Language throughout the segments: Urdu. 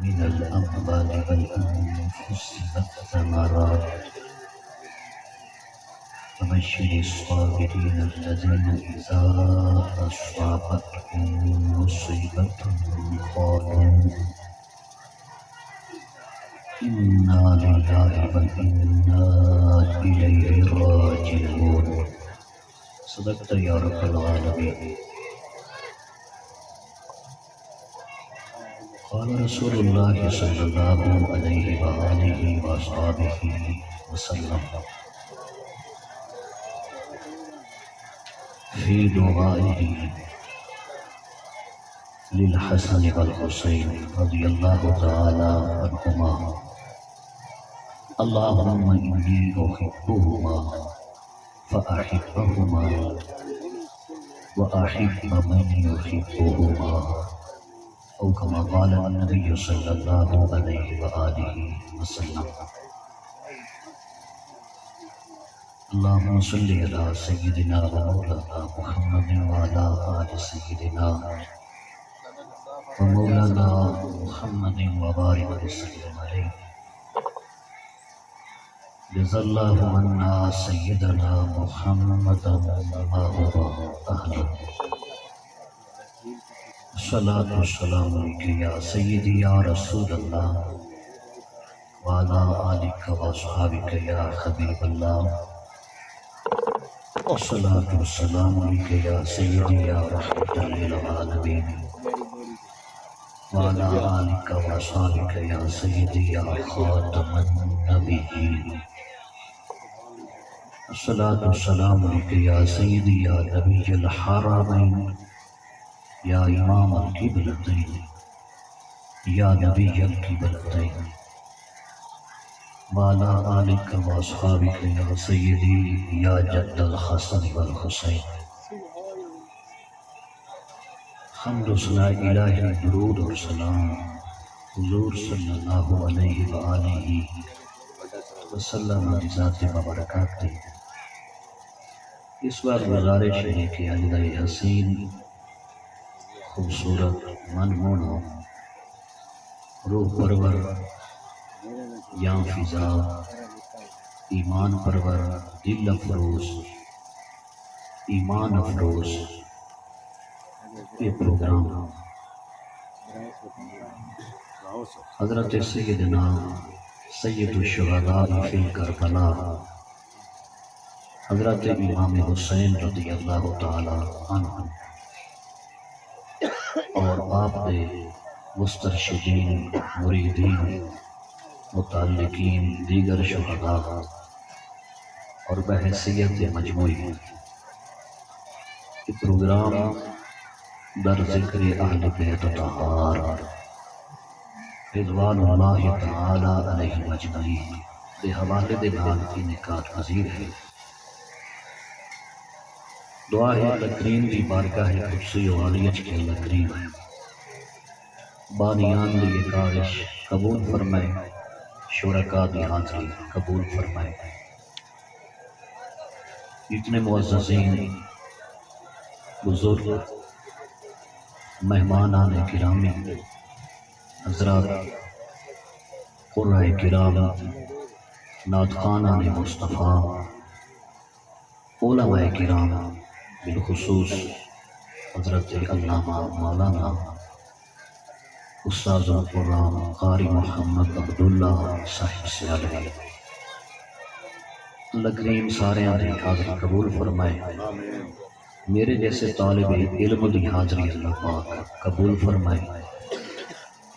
من الأموال والأنفس والثمرات وبشر الصابرين الذين إذا أصابتهم مصيبة قالوا إنا لله وإنا إليه راجعون. صدقت يا رب العالمين. قال رسول الله صلى الله عليه وآله وصحبه وسلم في دعائه للحسن والحسين رضي الله تعالى عنهما: اللهم إني أحبهما فأحبهما وأحب من يحبهما، أو كما قال النبي صلى الله عليه وآله وسلم. اللهم صل على سيدنا ومولانا محمد وعلى آل سيدنا ومولانا محمد وبارك وسلم عليه. جزا الله عنا سيدنا محمدا ما هو أهله. الصلاة والسلام عليك يا سيدي يا رسول الله وعلى آلك وأصحابك يا حبيب الله. والصلاة والسلام عليك يا سيدي يا رحمة للعالمين وعلى آلك وأصحابك يا سيدي يا خاتم النبيين. الصلاة والسلام عليك يا سيدي يا نبي الحرمين يا إمام القبلتين يا نبي القبلتين وعلى آلك وأصحابك يا سيدي يا جد الحسن والحسين. حمد و ثنا الہی، درود اور سلام حضور صلی اللہ علیہ وآلہ وسلم کی ذات مبارکات کی. اس بار گزارش ہے کہ آئندہ حسین، خوبصورت، منمونا، روح پرور، یاں فضا، ایمان پرور، دل افروز، ایمان افروز یہ پروگرام حضرت سیدنا سید الشہداء فی کربلا حضرت امام حسین رضی اللہ تعالی عنہ اور آپ کے مسترشدین، مریدین، متعلقین، دیگر شہداء اور بحیثیت مجموعی یہ پروگرام در ذکر اہل بیت طہار رضوان اللہ تعالی علیہ اجمعین کے حوالے دے نال انعقاد پذیر ہے. دعا ہے اللہ کریم دی بارگاہ قدسی و عالیت کے اللہ کریم بانیان دی یہ کارش قبول فرمائے، شرکاء دی حاضری قبول فرمائے. اتنے معززین، بزرگ، مہمانان کرامی، حضرات، قرۂ کرام، نعتخوانان مصطفیٰ، علماء کرام، بالخصوص حضرت علامہ مولانا استاذ القرآن قاری محمد عبداللہ صاحب سیالوی، اللہ کریم سارے دی حاضری قبول فرمائے. میرے جیسے طالب علم دی حاضری اللہ پاک قبول فرمائے.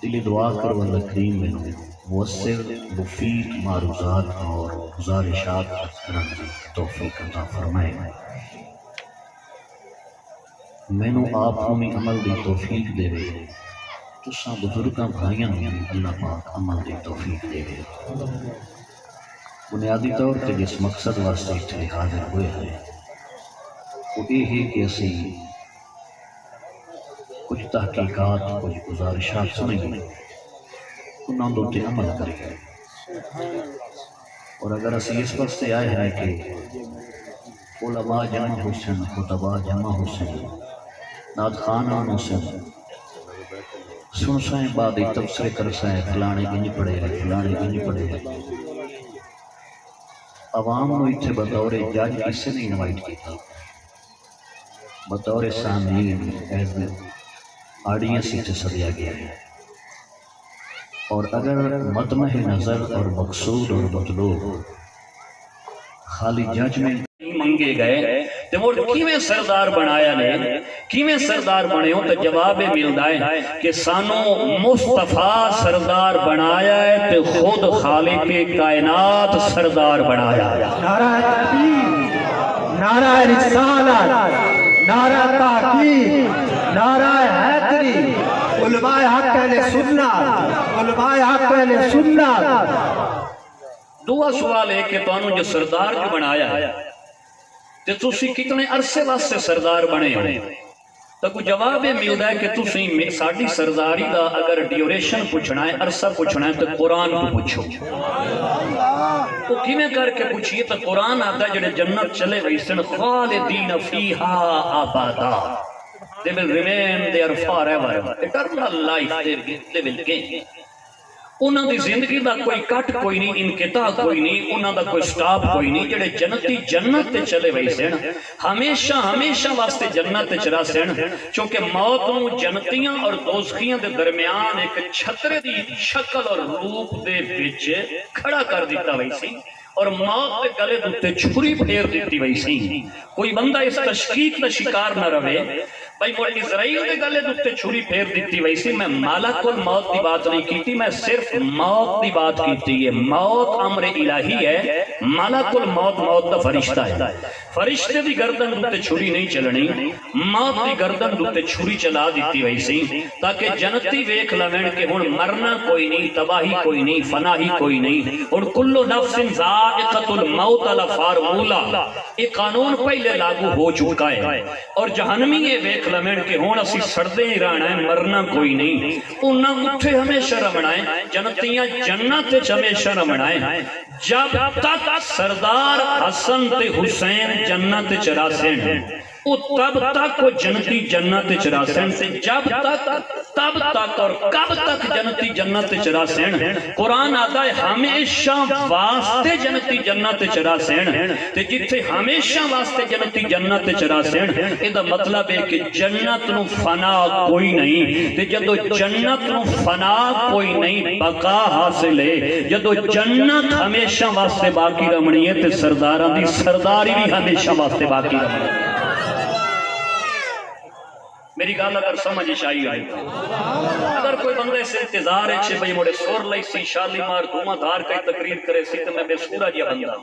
دلی دعا کرو اللہ کریم میں مؤثر مفید معروضات اور گزارشات کرنے کی توفیق عطا فرمائے. مینوں آپ میں عمل دی توفیق دے وے، تساں بزرگاں بھائیاں میں اللہ پاک عمل دی توفیق دے وے. بنیادی طور تے جس مقصد واسطے اتنے حاضر ہوئے ہیں وہ یہ ہے کہ اسی کچھ تحقیقات، کچھ گزارشات سنیں گے، انہاں دے تے عمل کریں گے. اور اگر اسی اس واسطے آئے ہیں کہ علماء جمع حسن، خطباء جمع حسن، نعت خوانان حسن، سن سائیں بعد تبصرے کر سائیں فلانے بھی نہیں پڑھے ہیں فلانے بھی نہیں پڑھے ہیں عوام کو اتنے بطور جج کسے نے انوائٹ کیا بطور سامعین آڈینس سے سدیا گیا ہے اور اگر مطمح نظر اور مقصود اور مطلوب خالی ججمنٹ منگے گئے تے مڑ کیویں سردار بنایا نے کیویں سردار بنے ہو تو جواب ملدا ہے کہ سانو مصطفیٰ سردار بنایا ہے تے خود خالق کائنات سردار بنایا ہے نعرہ تکبیر نعرہ رسالت نعرہ تحقیق نعرہ حیدری علماء حق اہل سنت علماء حق اہل سنت دعا سوال ہے کہ تانوں جو سردار جو بنایا ہے تے تسی کتنے عرصے واسطے سردار بنے ہو تو کوئی جواب ملدا ہے کہ تسی ساڈی سرداری دا اگر ڈیوریشن پوچھنا ہے عرصہ پوچھنا ہے تو قرآن کو پوچھو تو کیویں کر کے پوچھیے تو قرآن آتا ہے جڑے جنت چلے گئے سن خالدین فیہا ابدا they will remain there forever eternal life they will gain انہاں دی زندگی دا کوئی کٹ کوئی نہیں انقطاع کوئی نہیں انہاں دا کوئی سٹاپ کوئی نہیں جڑے جنتی جنت تے چلے وئی سن ہمیشہ ہمیشہ واسطے جنت تے چرا سن چونکہ موت نوں جنتیاں اور دوزخیاں دے درمیان ایک چھترے دی شکل اور روپ دے وچ کھڑا کر دیتا وئی سی اور موت دے گلے دے چھری پھیر دیتی وئی سی کوئی بندہ اس تشکیک دا شکار نہ رہے بھائی وہ اسرائیل کے گلے دے چھری پھیر دیتی ویسی میں مالک الموت کی بات نہیں کیتی میں صرف موت کی بات کیتی ہے موت امر الہی ہے مالک الموت موت دا فرشتہ ہے فرشتے دی گردن دے چھری نہیں چلنی موت دی گردن دے چھری چلا دیتی ویسی تاکہ جنتی ویکھ لوین کہ ہن مرنا کوئی نہیں تباہی کوئی نہیں فنا ہی کوئی نہیں اور کل نفس ذائقۃ الموت والا فارمولا یہ قانون پہلے لاگو ہو چکا ہے اور جہنمی یہ ویکھ لمن کہ ہون اسی سردے ہی رہنا ہے مرنا کوئی نہیں انہاں اٹھے ہمیشہ رمنا ہے جنتیاں جنت وچ ہمیشہ رمنا ہے جب تک سردار حسن تے حسین جنت وچ راسن او تب تک وہ جنتی جنت وچ راسن تے جب تک تب تک اور کب تک جنتی جنت وچ راسن قرآن آتا ہے ہمیشہ واسطے جنتی جنت وچ راسن تے جتھے ہمیشہ واسطے جنتی جنت وچ راسن اے دا مطلب ہے کہ جنت نو فنا کوئی نہیں تے جدو جنت نو فنا کوئی نہیں بقا حاصل ہے جدو جنت ہمیشہ واسطے باقی رمنی ہے تے سرداراں دی سرداری بھی ہمیشہ واسطے باقی رمنی ہے میری گال اگر سمجھ آئی آئی اگر کوئی بندے سے انتظار ہے چھے بھئی مڑے سور لئی سی شالی مار دھوما دھار کئی تقریر کرے سی تو میں بے سورا جیا بندہ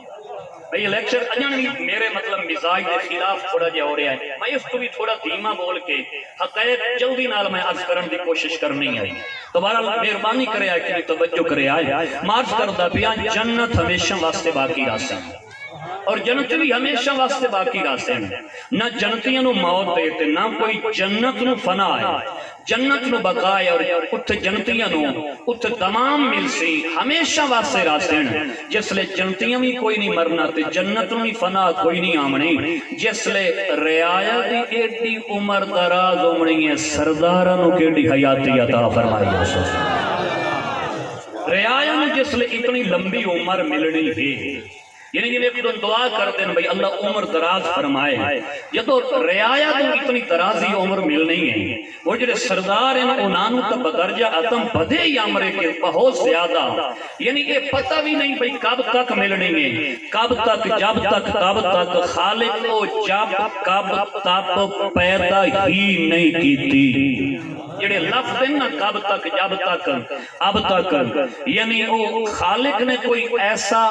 بھئی لیکچر اجنی میرے مطلب مزاج کے خلاف تھوڑا جیا ہو رہا ہے میں اس کو بھی تھوڑا دھیما بول کے حقائق جلدی نال میں عرض کرن دی کوشش کرنی آئی تو بہرحال مہربانی کرے آئے کہ توجہ کرے آئے مارچ کردہ پیا جنت ہمیشہ واسطے باقی راستے اور جنت بھی ہمیشہ واسطے باقی راستے ہیں نہ جنتیاں نو موت دیتے نہ کوئی جنت نو فنا ہے جنت نو بقائے اور اتھے جنتیاں نو اتھے تمام مل سی ہمیشہ واسطے راستے ہیں جس لے جنتیاں بھی کوئی نہیں مرنا تے جنت نو بھی فنا کوئی نہیں آمنی جس لے رعایا دی ایڈی عمر دراز عمری ہے سردارہ نو کیڈی حیاتی عطا فرمائی رعایا نو جس لے اتنی لمبی عمر ملنی ہے یعنی ایک دعا کر دیں بھئی اللہ عمر دراز فرمائے یہ تو رعایا تو اتنی درازی عمر مل نہیں ہے وہ جو سردار ہیں انہوں تب بدرجہ اتم بدے ہی عمرے کے بہت زیادہ یعنی یہ پتہ بھی نہیں بھئی کب تک ملنی ہے کب تک جب تک تب تک خالق کو جب کب تک پیدا ہی نہیں کی تھی جڑے لفظ ہیں نا کب تک جب تک اب تک یعنی وہ خالق نے کوئی ایسا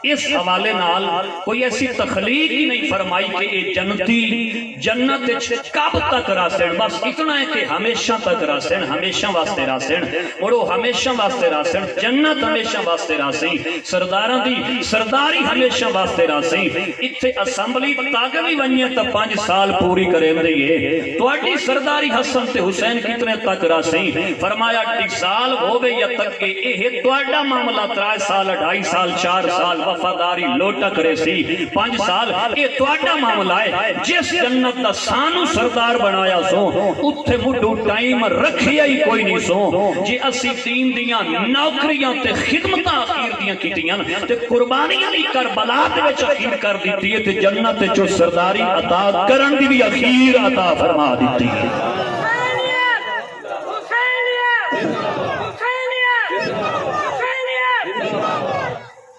اس حوالے نال کوئی ایسی تخلیق ہی نہیں فرمائی کہ یہ جنتی جنت کب تک راسن بس اتنا ہے کہ ہمیشہ تک راسن ہمیشہ واسطے راسن اور وہ ہمیشہ واسطے راسن جنت ہمیشہ واسطے راسن سرداراں دی سرداری ہمیشہ واسطے راسن اتھے اسمبلی تاک بھی ونیے تا 5 سال پوری کریں دیئے تو اٹھی سرداری حسن تے حسین کتنے تک راسن فرمایا 2 سال ہو گئے یا تک کہ یہ توڑا معاملہ 3 سال 2.5 سال 4 سال وفاداری لوٹا کرے سی 5 سال یہ تواڈا معاملہ ہے جس جنت دا سانو سردار بنایا سو اتھے مڈو ٹائم رکھیا ہی کوئی نہیں سو جی اسی دین دیاں نوکریاں تے خدمتاں اخیر دیاں کیتیاں تے قربانیاں بھی کربلا دے وچ اخیر کر دیتی ہے تے جنت تے جو سرداری عطا کرن دی بھی اخیر عطا فرما دیتی ہے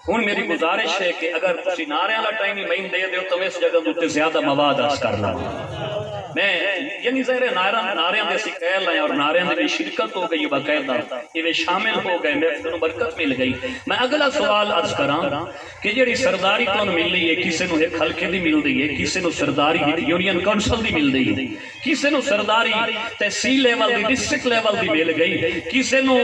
ہوں میری گزارش ہے کہ اگر تسی نعرے والا ٹائم ہی مہین دے دیو تو اس جگہ دوتے زیادہ مواد عرض کر لاں میں یعنی ظاہر نعریاں دے سکیل ہیں اور نعریاں دے شرکت ہو گئی باقاعدہ یہ شامل ہو گئے میں برکت مل گئی میں اگلا سوال عرض کراں کہ جڑی سرداری تو مل رہی ہے کسی نو ایک حلقے دی مل رہی ہے کسی نو سرداری یونین کونسل دی مل رہی ہے کسی نو سرداری تحصیل لیول دی ڈسٹرکٹ لیول دی مل گئی کسی نو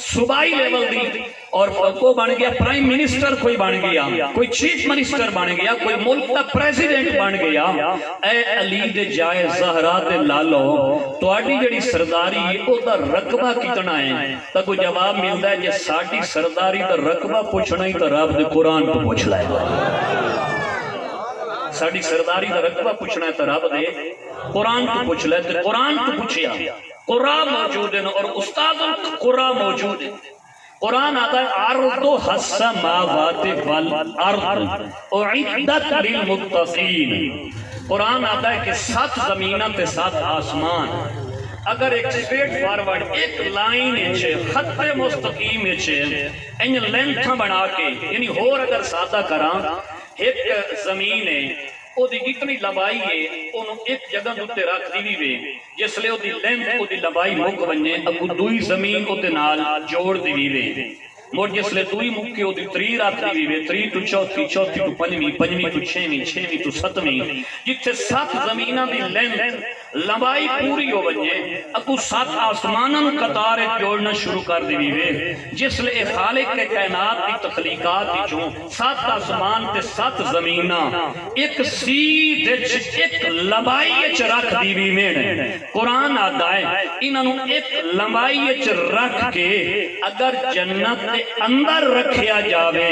صوبائی لیول دی اور کو بن گیا پرائم منسٹر کوئی بن گیا کوئی چیف منسٹر بن گیا کوئی ملک کا پریزیڈنٹ بن گیا اے علی دے جائے زہرا تے لالو تواڈی جڑی سرداری او دا رقبہ کتنا ہے تا کوئی جواب ملدا ہے جے ساڈی سرداری دا رقبہ پوچھنا ہی تے رب دے قرآن تو پوچھ لے ساڈی سرداری دا رقبہ پوچھنا ہے تے رب دے قرآن تو پوچھ لے تے قرآن تو پوچھیا قرآن موجود ہے اور استاد قرآن موجود ہے قرآن آتا ہے ارض السماوات والارض اعدت للمتقین قرآن آتا ہے کہ 7 زمینہ تے 7 آسمان اگر ایک سٹریٹ فارورڈ ایک لائن ہے خط مستقیم ہے ان لینتھاں بنا کے یعنی اور اگر سادہ کراں ایک زمین ہے او دی جتنی لمبائی ہے انہوں ایک جگہ دوتے رکھ دی وے جس لئے او دی لینتھ او دی لمبائی مک بننے اگو دوئی زمین او دے نال جوڑ دی وے موڑ جس لئے دوئی مک کے او دی 3 رکھ دی وے 3 تو 4 4 تو 5 5 تو 6 6 تو 7 جتھے 7 زمینہ دی لینتھ لمبائی پوری ہو بننے اگو 7 آسمانن قطار جوڑنا شروع کر دی وے جس لئے خالق کے کائنات دی تخلیقات دی جو 7 آسمان تے 7 زمینہ ایک سیدھ ایک لمبائی اچ رکھ دی وی میں قرآن آتا ہے انہوں ایک لمبائی اچ رکھ کے اگر جنت دے اندر رکھیا جاوے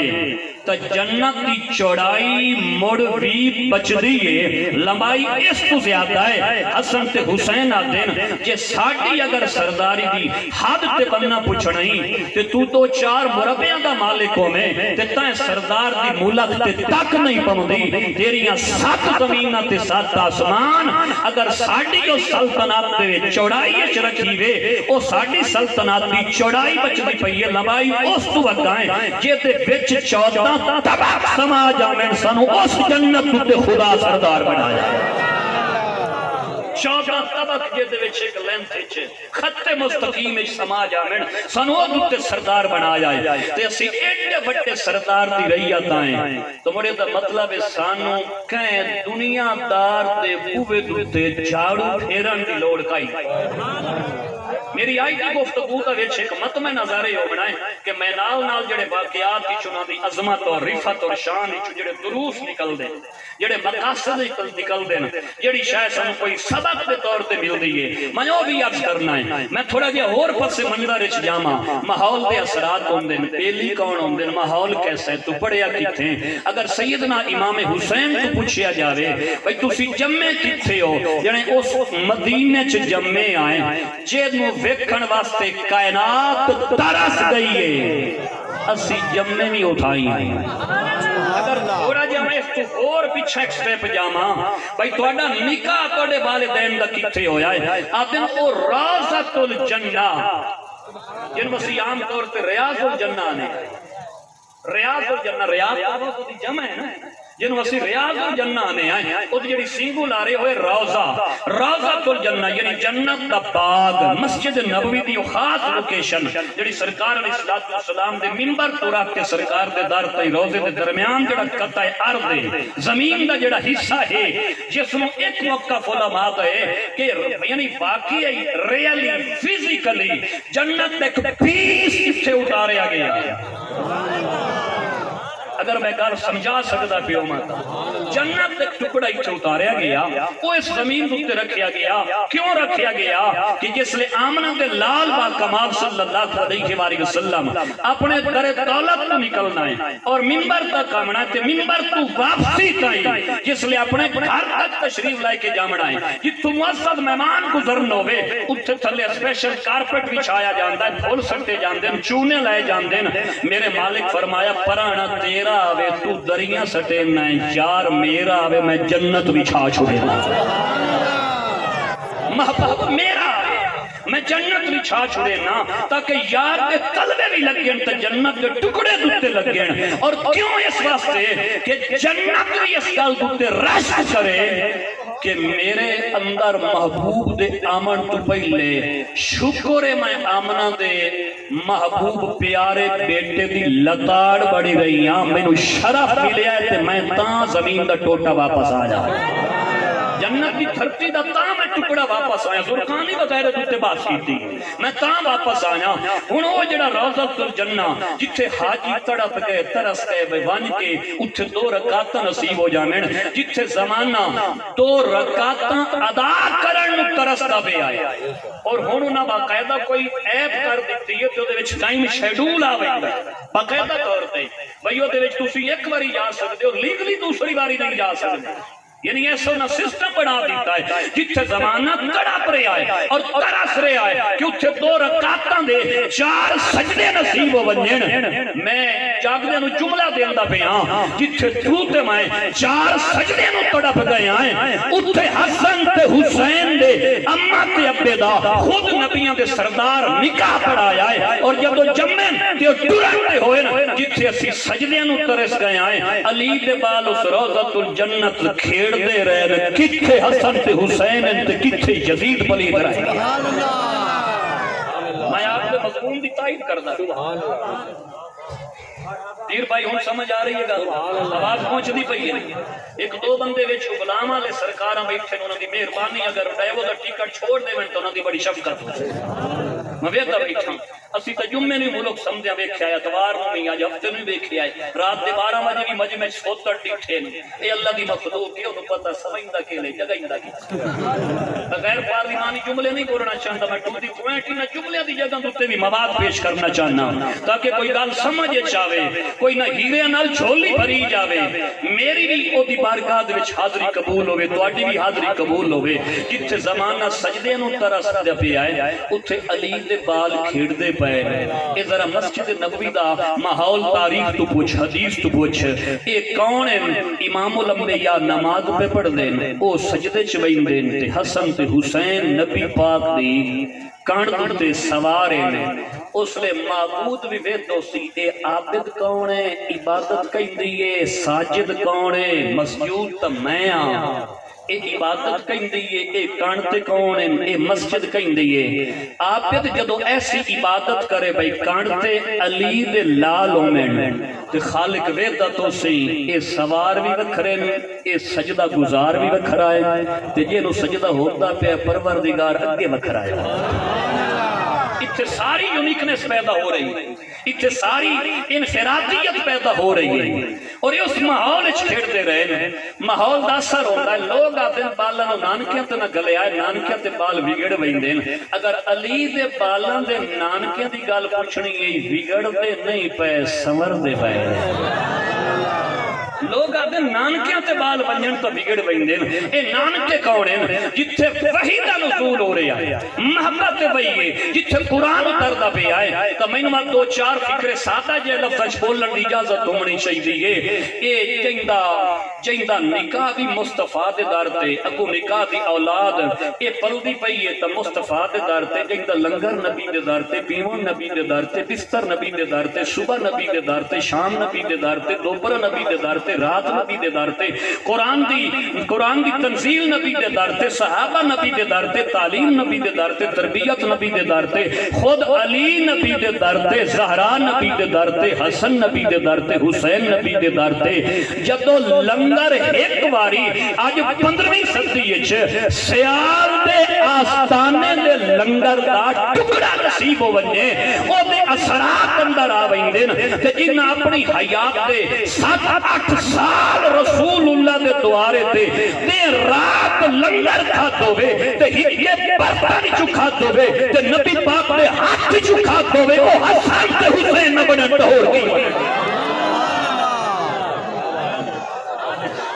تو جنت دی چوڑائی مڑ بھی بچ دیئے لمبائی اس تو زیادہ ہے حسن تے حسین آدین جے ساڑھی اگر سرداری دی حد تے بننا پوچھ نہیں تے تو 4 مربعوں دا مالکوں میں تے تائیں سردار دی ملک تے تک نہیں پمدی تیریاں 7 زمینہ تے 7 آسمان اگر ساڑھی کو سلطنات دے چوڑائی اچ رکھی وے او ساڑھی سلطنات دی چوڑائی بچ دی پئی ہے لمبائی اس تو وگائیں جے تے بچ 14 طبق سماج آمین سنو اس جنت تے خدا سردار بنایا 14 طبق جے دے وچ ایک لینتھ وچ خط مستقیم وچ سماج آمین سنو تے سردار بنایا ہے تے اسی ایڈے بڑے سردار دی رعیت آئیں تو مڑے دا مطلب ہے سانو کہیں دنیا دار دے بوے تے جھاڑو پھیرن دی لوڑ کائی میری آئی کی گفتگو کا ویچ ایک متمع نظارے ہو بنائیں کہ میں نال جڑے واقعات کی چنا دی عظمت اور رفت اور شان ہی جڑے دروس نکل دیں جڑے مقاصد نکل دیں جڑی شاید سن کوئی سبق دے طور تے مل دیئے میں وہ بھی عرض کرنا ہے میں تھوڑا جہاں اور پس منظر اچ جاما ماحول دے اثرات ہوں دیں پیلی کون ہوں دیں ماحول کیسا ہے تو پڑھیا کتھے اگر سیدنا امام حسین تو پوچھیا جاوے بھئی تسی جمعے کتھے ہو یعنی اس مدینے چ جمعے آئیں جیدنو ویکھن واسطے کائنات ترس گئی ہے اسی جمعے بھی اٹھائی ہیں اگر تھوڑا جمعے اس تو اور پیچھے ایک سٹیپ جاما بھائی توڑا نکاح توڑے والدین دا کتھے ہویا ہے آدم او رازت الجنہ جن مسیح عام طور تے ریاض الجنہ نے ریاض الجنہ ریاض تو دی جمع ہے نا جن وسی ریاض الجنہ آنے آئے او دی جڑی سنگو لارے ہوئے روزہ روزہ الجنہ یعنی جنت دا باغ مسجد نبوی دی خاص لوکیشن جڑی سرکار علیہ السلام دے منبر تو رکھ کے سرکار دے در تے روزے دے درمیان جڑا قطع ارض ہے زمین دا جڑا حصہ ہے جس نو ایک موقف علماء ہے کہ یعنی واقعی ریئلی فزیکلی جنت ایک پیس اتھے اتاریا گیا اگر میں گل سمجھا سکتا پیو ماتا جنت ایک ٹکڑا اتنے اتاریا گیا وہ اس زمین اتنے رکھیا گیا کیوں رکھیا گیا کہ جس لئے آمنہ دے لال با کمال صلی اللہ علیہ وسلم اپنے در دولت کو نکلنا ہے اور منبر تک آمنا ہے تے منبر تو واپسی تائی جس لئے اپنے گھر تک تشریف لائے کے جامنا ہے جتو موسد مہمان گزرن ہوئے اتنے تھلے اسپیشل کارپٹ بچھایا جاندہ ہے پھول سکتے جاندے ہیں چونے لائے جاندے ہیں میرے مالک فرمایا پرانا تیرا آوے تو دریاں سٹے میں یار میرا آوے میں جنت بچھا چھوڑے محبوب میرا آوے میں جنت بھی چھا چھوڑے نا تاکہ یار کے قلبے بھی لگ گئن تو جنت کے ٹکڑے دوتے لگ گئن اور کیوں اس واسطے کہ جنت بھی اس کال دوتے رشت کرے کہ میرے اندر محبوب دے آمن تو پہلے شکر میں آمنہ دے محبوب پیارے بیٹے دی لتاڑ بڑی رہی ہاں میں نو شرف ملے آئے تے میں تاں زمین دا ٹوٹا واپس آ جا جنت کی دھرتی دا تاں میں ٹکڑا واپس آیا زرکانی بغیر دوتے بات کی تھی میں تاں واپس آیا ہن وہ جڑا روضۃ الجنہ جتھے حاجی تڑپ گئے ترس گئے بے ون کے اتھے 2 رکعتاں نصیب ہو جاویں جتھے زمانہ 2 رکعتاں ادا کرن نو ترسدا پیا آیا اور ہن انہاں باقاعدہ کوئی ایپ کر دتی ہے تے اودے وچ ٹائم شیڈول آویندا باقاعدہ طور تے بھئی اودے وچ تسی ایک واری جا سکدے ہو لیگلی دوسری واری نہیں جا سکدے یعنی ایسا نہ سسٹم بنا دیتا ہے جتھے زمانہ کڑپ رہے آئے اور ترس رہے آئے کہ اتھے 2 رکعتاں دے 4 سجدے نصیب ہو بنجن میں جاگدے نو جملہ دے اندہ پہ ہاں جتھے دوتے میں 4 سجدے نو تڑپ گئے آئے اتھے حسن تے حسین دے اممہ تے ابے دا خود نبیاں دے سردار نکاح پڑھایا ہے اور جب تو جمعن تے ڈرانتے ہوئے نا جتھے اسی سجدے نو ترس گئے آئے علی دے بال اس روضۃ الجنت کھیڑ دے رہے کتھے حسن تے حسین تے کتھے یزید پلید رہے میں آپ نے مضمون دی تائید کردہ دیر بھائی ہون سمجھ آ رہی ہے گا آواز پہنچ دی پئی ہے 1-2 بندے وچ غلام والے سرکاراں بیٹھے انہاں دی مہربانی اگر ڈرائیور دا ٹکٹ چھوڑ دے تو انہاں دی بڑی شفقت میں ویکھدا بیٹھا اسی تے جمعے نہیں ملک سمجھا ویکھیا ہے اتوار نوں نہیں اج ہفتے نوں ویکھیا ہے رات دے 12 بجے بھی مجمع وچ سوتر ڈٹھے نے اے اللہ دی مخلوق ہے اونوں پتہ سمجھدا کیلے جگہیندا کی بغیر پارلیمانی جملے نہیں بولنا چاہتا میں ٹو دی پوائنٹ نہ جملے دی جگہ تے بھی مواد پیش کرنا چاہنا تاکہ کوئی گل سمجھ چاہے کوئی نہ ہیرے نال جھولی بھری جاوے میری بھی او دی بارگاہ دے وچ حاضری قبول ہوے تواڈی بھی حاضری قبول ہوے جتھے زمانہ سجدے نوں ترسدا پیا ہے اوتھے علی دے بال کھیڑدے پئے اے ذرا مسجد نبوی دا ماحول تاریخ تو پوچھ حدیث تو پوچھ اے کون ہیں امام الانبیاء نماز پہ پڑھ دے او سجدے چ ویندے تے حسن تے حسین نبی پاک دی کانڈ تے سوار ہیں اس لئے معبود بھی ویدو سی اے عابد کون ہے عبادت کہندی ہے ساجد کون ہے مسجود تا میں آں اے عبادت کہندی ہے اے کانڈتے کون ہیں اے مسجد کہندی ہے عابد جدو ایسی عبادت کرے بھئی کانڈتے علی دے لال ہومیں تے خالق ویدہ تو سی اے سوار بھی وکھرے اے سجدہ گزار بھی وکھرائے تے جنہوں سجدہ ہوتا پہ پروردگار اگے وکھرائے اتھے ساری یونیکنس پیدا ہو رہی ہے اتھے ساری انفرادیت پیدا ہو رہی ہے اور یہ اس ماحول اچھ کھیڑتے رہے ہیں ماحول دا اثر ہوتا ہے لوگ آتے ہیں بالانو نانکیاں تے نہ گلے آئے نانکیاں تے بال بگڑ ویندے اگر علی دے بالان دے نانکیاں دی گال پوچھنی یہ بگڑ دے نہیں پے سمر دے پے لوگ آتے نانکیاں تے بال بنجن تو بگڑ ویندے اے نانکے کون ہیں جتھے وحی دا نزول ہو رہے آئے محبت وحی ہے جتھے قرآن اتردہ پہ آئے تو میں نمات 2-4 فکر سادہ جے لفظ بولن دی اجازت ہونی چاہیے اے جیندہ نکاح بھی مصطفیٰ دے دارتے اگو نکاح دی اولاد اے پلدی پئی ہے تو مصطفیٰ دے دارتے جیندہ لنگر نبی دے دارتے پیون نبی دے دارتے بستر نبی دے دارتے صبح نبی دے دارتے شام نبی دے دارتے دوپہر نبی دے دارتے رات نبی دے دارتے قرآن دی تنزیل نبی دے دارتے صحابہ نبی دے دارتے تعلیم نبی دے دارتے تربیت نبی دے دارتے خود علی نبی دے دارتے زہرا نبی دے دارتے حسن نبی دے دارتے حسین نبی دے دارتے جدو لنگر ایک واری آج 15ویں صدی سیال دے آستانے دے لنگر دا ٹکڑا نصیب ہو بنجے او دے اثرات اندر آ ویندے تے جنہاں اپنی حیات دے 7-8 سال رسول اللہ دے دوارے تے رات لنگر کھات ہوئے تے ہکے برطن چکھات ہوئے تے نبی پاک دے ہاتھ چکھات ہوئے وہ حسن تے حسین نہ بنے ٹھور گئی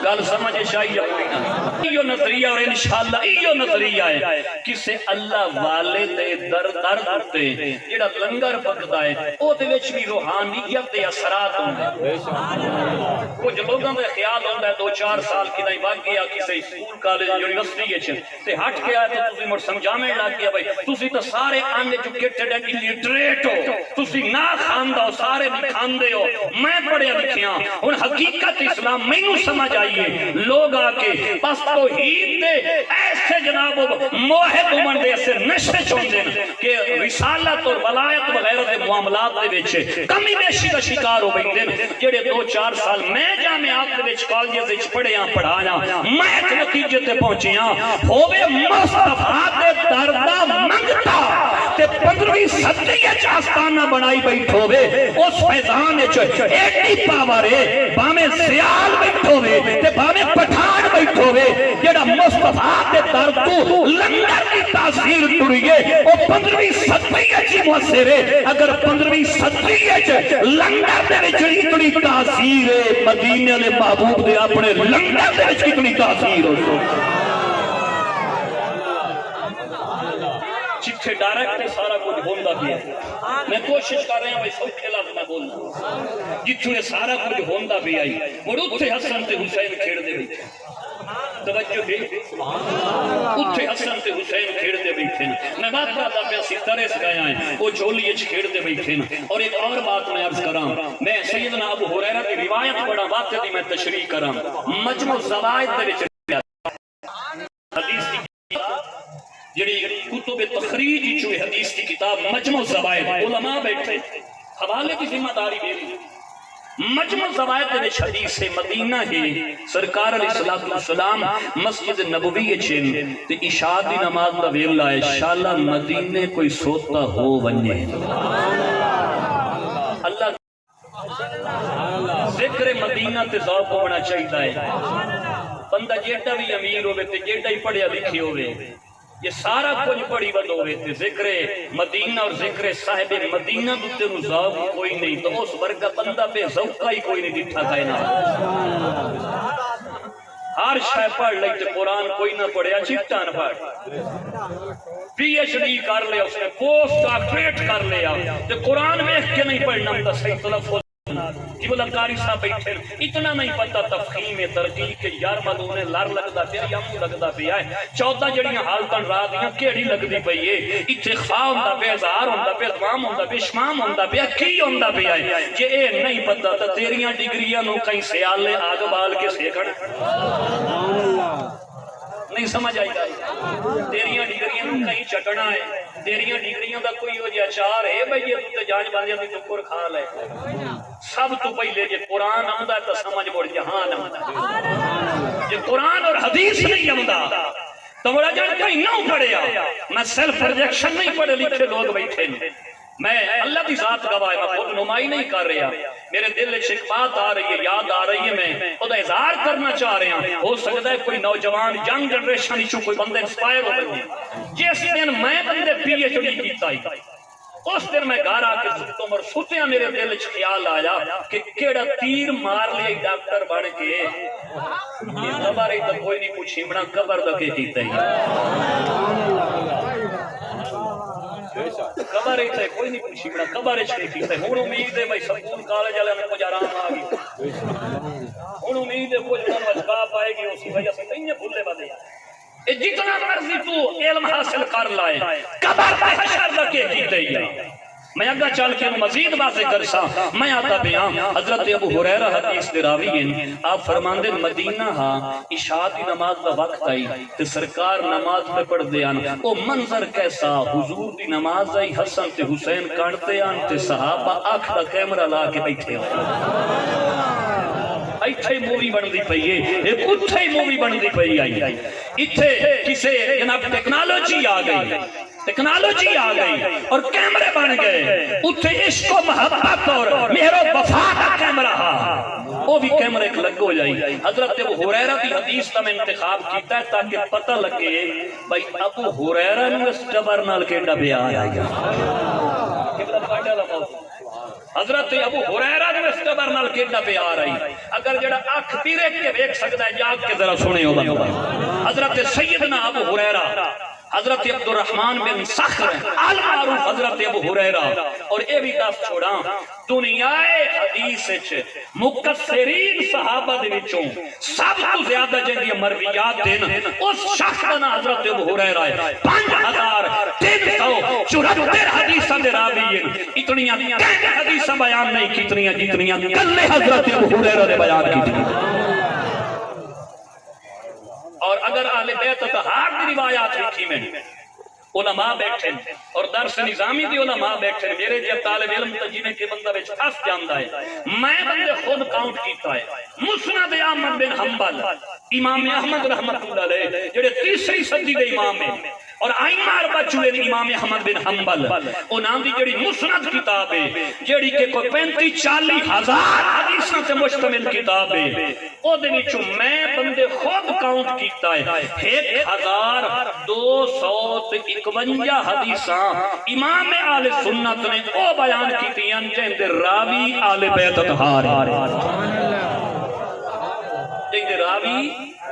گل سمجھے شاہی کوئی نہ ایو نظریہ اور انشاءاللہ ایو نظریہ ہے کسے اللہ والے دے در در تے جڑا لنگر پکدا ہے او دے وچ بھی روحانیت دے اثرات ہوندے کچھ لوگاں دا خیال ہوندا ہے 2-4 سال کدی وگ گیا کسے اسکول کالج یونیورسٹی وچ تے ہٹ کے آئے تے تسی مڑ سمجھاویں لگ گیا بھائی تسی تے سارے ان ایجوکیٹڈ اینڈ الٹریٹ ہو تسی نہ کھاندا ہو سارے بھی کھاندے ہو میں پڑھیا لکھیا ہن حقیقت اسلام مینوں سمجھ آئی لوگ آکے بس توحید دے ایسے جناب موحد عمر دے ایسے نشے چوندے کہ رسالت اور ولایت وغیرہ دے معاملات دے وچ کمی بیشی کا شکار ہو بیندے جڑے 2-4 سال میں جامعات دے وچ کالجز وچ پڑھایا میں ایک نتیجے تے پہنچیاں ہووے مصطفیٰ دے دردا منگتا تے 15ویں صدی وچ آستانہ بنائی بیٹھوے اس فیضان وچ ایڈی پاور ہے باویں سیال بیٹھوے تے باویں پٹھان بیٹھوے جڑا مصطفیٰ دے در تو لنگر کی تاثیر ٹریے او 15ویں صدی وچ مؤثر ہے اگر 15ویں صدی وچ لنگر دے وچ اتنی تاثیر ہے مدینے والے محبوب دے اپنے لنگر دے وچ کتنی تاثیر ہو جتھے ڈائریکٹ سارا کچھ ہوندا پیا میں کوشش کر رہا ہوں بھائی سوکھے لفظ میں بولنا جتھے سارا کچھ ہوندا پیا اور اوتھے حسن تے حسین کھیڑ دے بیٹھے توجہ ہے اوتھے حسن تے حسین کھیڑ دے بیٹھے میں بات کردا پیا سی ترس گیا ہیں وہ جھولی وچ کھیڑ دے بیٹھے اور ایک اور بات میں عرض کراں میں سیدنا ابو ہریرہ کی روایت بڑا واقعہ دی میں تشریح کراں مجموع الزوائد دے وچ حدیث کی جڑی کتب تخریج چوئے حدیث کی کتاب مجموع الزوائد علماء بیٹھے حوالے کی ذمہ داری میری مجموع الزوائد دے حدیث مدینہ ہے سرکار علیہ السلام مسجد نبوی چین تے عشاء دی نماز دا ویلا ہے شالا مدینے کوئی سوتا ہو ونجے اللہ ذکر مدینہ تے ذوق ہونا چاہیے ہے بندہ جیڑا بھی امیر ہوئے تے جیڑا ہی پڑھیا لکھے ہوئے یہ سارا کچھ پڑھی بند ہوئے تھے ذکر مدینہ اور ذکر صاحب مدینہ دوتے نو ذوق کوئی نہیں تو اس ورگا بندہ بے ذوقہ ہی کوئی نہیں دٹھا کائنا ہر شے پڑھ لئی تے قرآن کوئی نہ پڑھیا چٹان پڑھ پی ایچ ڈی کر لیا اس نے پوسٹ ڈاکٹریٹ کر لیا تے قرآن میں کے نہیں پڑھنا تا صحیح تلفظ کہ وہ لکاری صاحب بیٹھے اتنا نہیں پتا تفخیم ترقی کہ یار مدونے لار لگدا پیا یا مو لگدا پیا ہے 14 جڑیاں حالتاں راہ دیاں کیڑی لگدی پئی ہے اتخاء ہوندا پیا اظہار ہوندا پیا تمام ہوندا پیا شمام ہوندا پیا کی ہوندا پیا ہے جے اے نہیں پتا تے تیریاں ڈگریاں نو کہیں سیالے آگ بال کے سیکھن نہیں سمجھ آئی تیریاں ڈگریاں نو کہیں چٹنا ہے تیریاں ڈگریاں دا کوئی ہو جا چار ہے بھئی یہ تو جانچ باندھیا تو ٹکر کھا لے سب تو پہلے جے قرآن آمدہ تو سمجھ بڑھ جہان آمدہ جے قرآن اور حدیث نہیں آمدہ تو بڑا جان کہیں نہ پڑھیا میں سیلف پروجیکشن نہیں پڑھے لکھے لوگ بیٹھے میں اللہ کی ذات گواہ میں خود نمائی نہیں کر رہا میرے دل ایک بات آ رہی ہے یاد آ رہی ہے میں خود اظہار کرنا چاہ رہا ہوں ہو سکتا ہے کوئی نوجوان ینگ جنریشن ہی کوئی بندے انسپائر ہو گئے جس دن میں بندے پی ایچ ڈی کیتا ہی اس دن میں گھر آ کے سکتوں اور سوتیاں میرے دل وچ خیال آیا کہ کیڑا تیر مار لیا ڈاکٹر بن کے یہ خبر ہی تو کوئی نہیں پوچھی بنا قبر دا کے کیتا ہی قبر ہی تے کوئی نہیں پوچھی بنا قبر وچ کے کیتا ہن امید ہے بھائی سکول کالج والے میں کچھ آرام آ گئی ہن امید ہے کچھ من وجہ پائے گی اسی وجہ سے کہیں بھولے بدے جتنا مرضی تو علم حاصل کر لائے قبر دا حشر دا کے کیتے ہی میں اگا چل کے مزید واضح کرسا میں آتا بیان حضرت ابو ہریرہ حدیث دے راوی ہیں آپ فرماندے مدینہ ہاں عشاء دی نماز دا وقت آئی تے سرکار نماز پہ پڑھ دے آن او منظر کیسا حضور دی نماز آئی حسن تے حسین کانٹتے آن تے صحابہ آنکھ دا کیمرہ لا کے بیٹھے ایتھے مووی بن دی پئی ہے ایک اتھے مووی بن دی پئی آئی ایتھے کسے جناب ٹیکنالوجی آ گئی ٹیکنالوجی آ گئی اور کیمرے بن گئے، اتھے عشق و محبت اور مہر و وفا کا کیمرہ وہ بھی کیمرے ایک لگ ہو جائی۔ حضرت ابو ہریرہ کی حدیث کا میں انتخاب کیتا ہے تاکہ پتہ لگے بھائی ابو ہریرہ نے اس جبر نال کے ڈبے آیا حضرت ابو ہریرہ نے اس جبر نال کے ڈبے آ رہی۔ اگر جڑا اکھ پیرے کے دیکھ سکتا ہے جاگ کے ذرا سنے ہو بندہ۔ حضرت سیدنا ابو ہریرہ، حضرت عبد الرحمن بن صخر المعروف حضرت ابو ہریرہ، اور اے بھی دس چھوڑا دنیا حدیث مکثرین صحابہ دے وچوں سب تو زیادہ جنگی مرویات دین اس شخص کا نام حضرت ابو ہریرہ ہے۔ 5374 حدیثاں دے راوی ہیں، اتنیاں حدیثاں بیان نہیں کتنیاں جتنیاں کلے حضرت ابو ہریرہ نے بیان کی تھی۔ اور اگر اہل بیت طہار کی روایات لکھی میں علماء بیٹھے اور درس نظامی دی علماء بیٹھے، میرے جب طالب علم تجینے کے بندہ بچ پھنس جاندا ہے، میں بندے خود کاؤنٹ کیتا ہے۔ مسند احمد بن حنبل، امام احمد رحمت اللہ علیہ جڑے تیسری صدی دے امام ہیں، اور ائمہ اربعہ چویں امام احمد بن حنبل، انہاں دی جڑی مسند کتاب ہے جڑی کہ کوئی 35-40 ہزار حدیثاں سے مشتمل کتاب ہے، او دے وچوں میں بندے خود کاؤنٹ کیتا ہے 1251 حدیثاں امام اہل سنت نے او بیان کیتیاں جن دے راوی اہل بیت اطہار جن دے راوی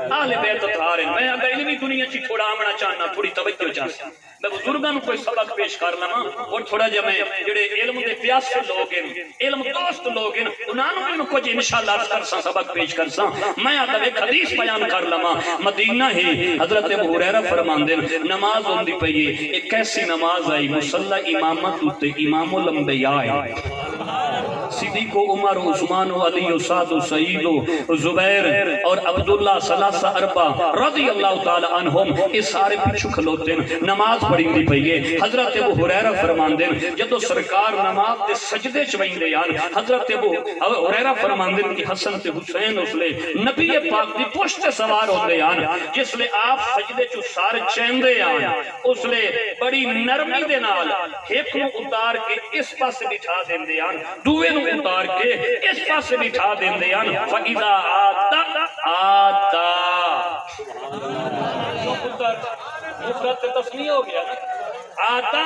اہل بیت اطہار ہیں۔ میں اگر علمی دنیا چی تھوڑا آمنا چاہنا، تھوڑی توجہ چاہتا میں بزرگاں کوئی سبق پیش کر لما، اور تھوڑا جب میں جڑے علم دے پیاسے لوگ ہیں، علم دوست لوگ ہیں، انہوں نے کچھ انشاءاللہ کرساں سبق پیش کرساں۔ میں آدھا ایک حدیث بیان کر لما، مدینہ ہی حضرت ابو ہریرہ فرماندے نماز ہوندی پئی ہے، ایک ایسی نماز آئی مصلی امامت ہوتے امام الانبیاء ہے، صدیق و عمر و عثمان و علی و سعد و سعید و زبیر اور عبداللہ ثلاثہ اربعہ رضی اللہ تعالی عنہم، اس سارے پیچھو کھلوتے ہیں، نماز پڑھی دی پئی ہے۔ حضرت ابو ہریرہ فرماندے جدو سرکار نماز دے سجدے چ ویندے یار، حضرت ابو ہریرہ فرماندے کہ حسن تے حسین اس لے نبی پاک دی پشت سوار ہوندے یار، جس لے آپ سجدے چ سار چیندے یار، اس لے بڑی نرمی دے نال ایک نو اتار کے اس پاسے بٹھا دیندے یار، دوے نو اتار کے اس پاسے بٹھا دیندے یار۔ فَإِذَا آتا مفرد تسمیہ ہو گیا نا، آتا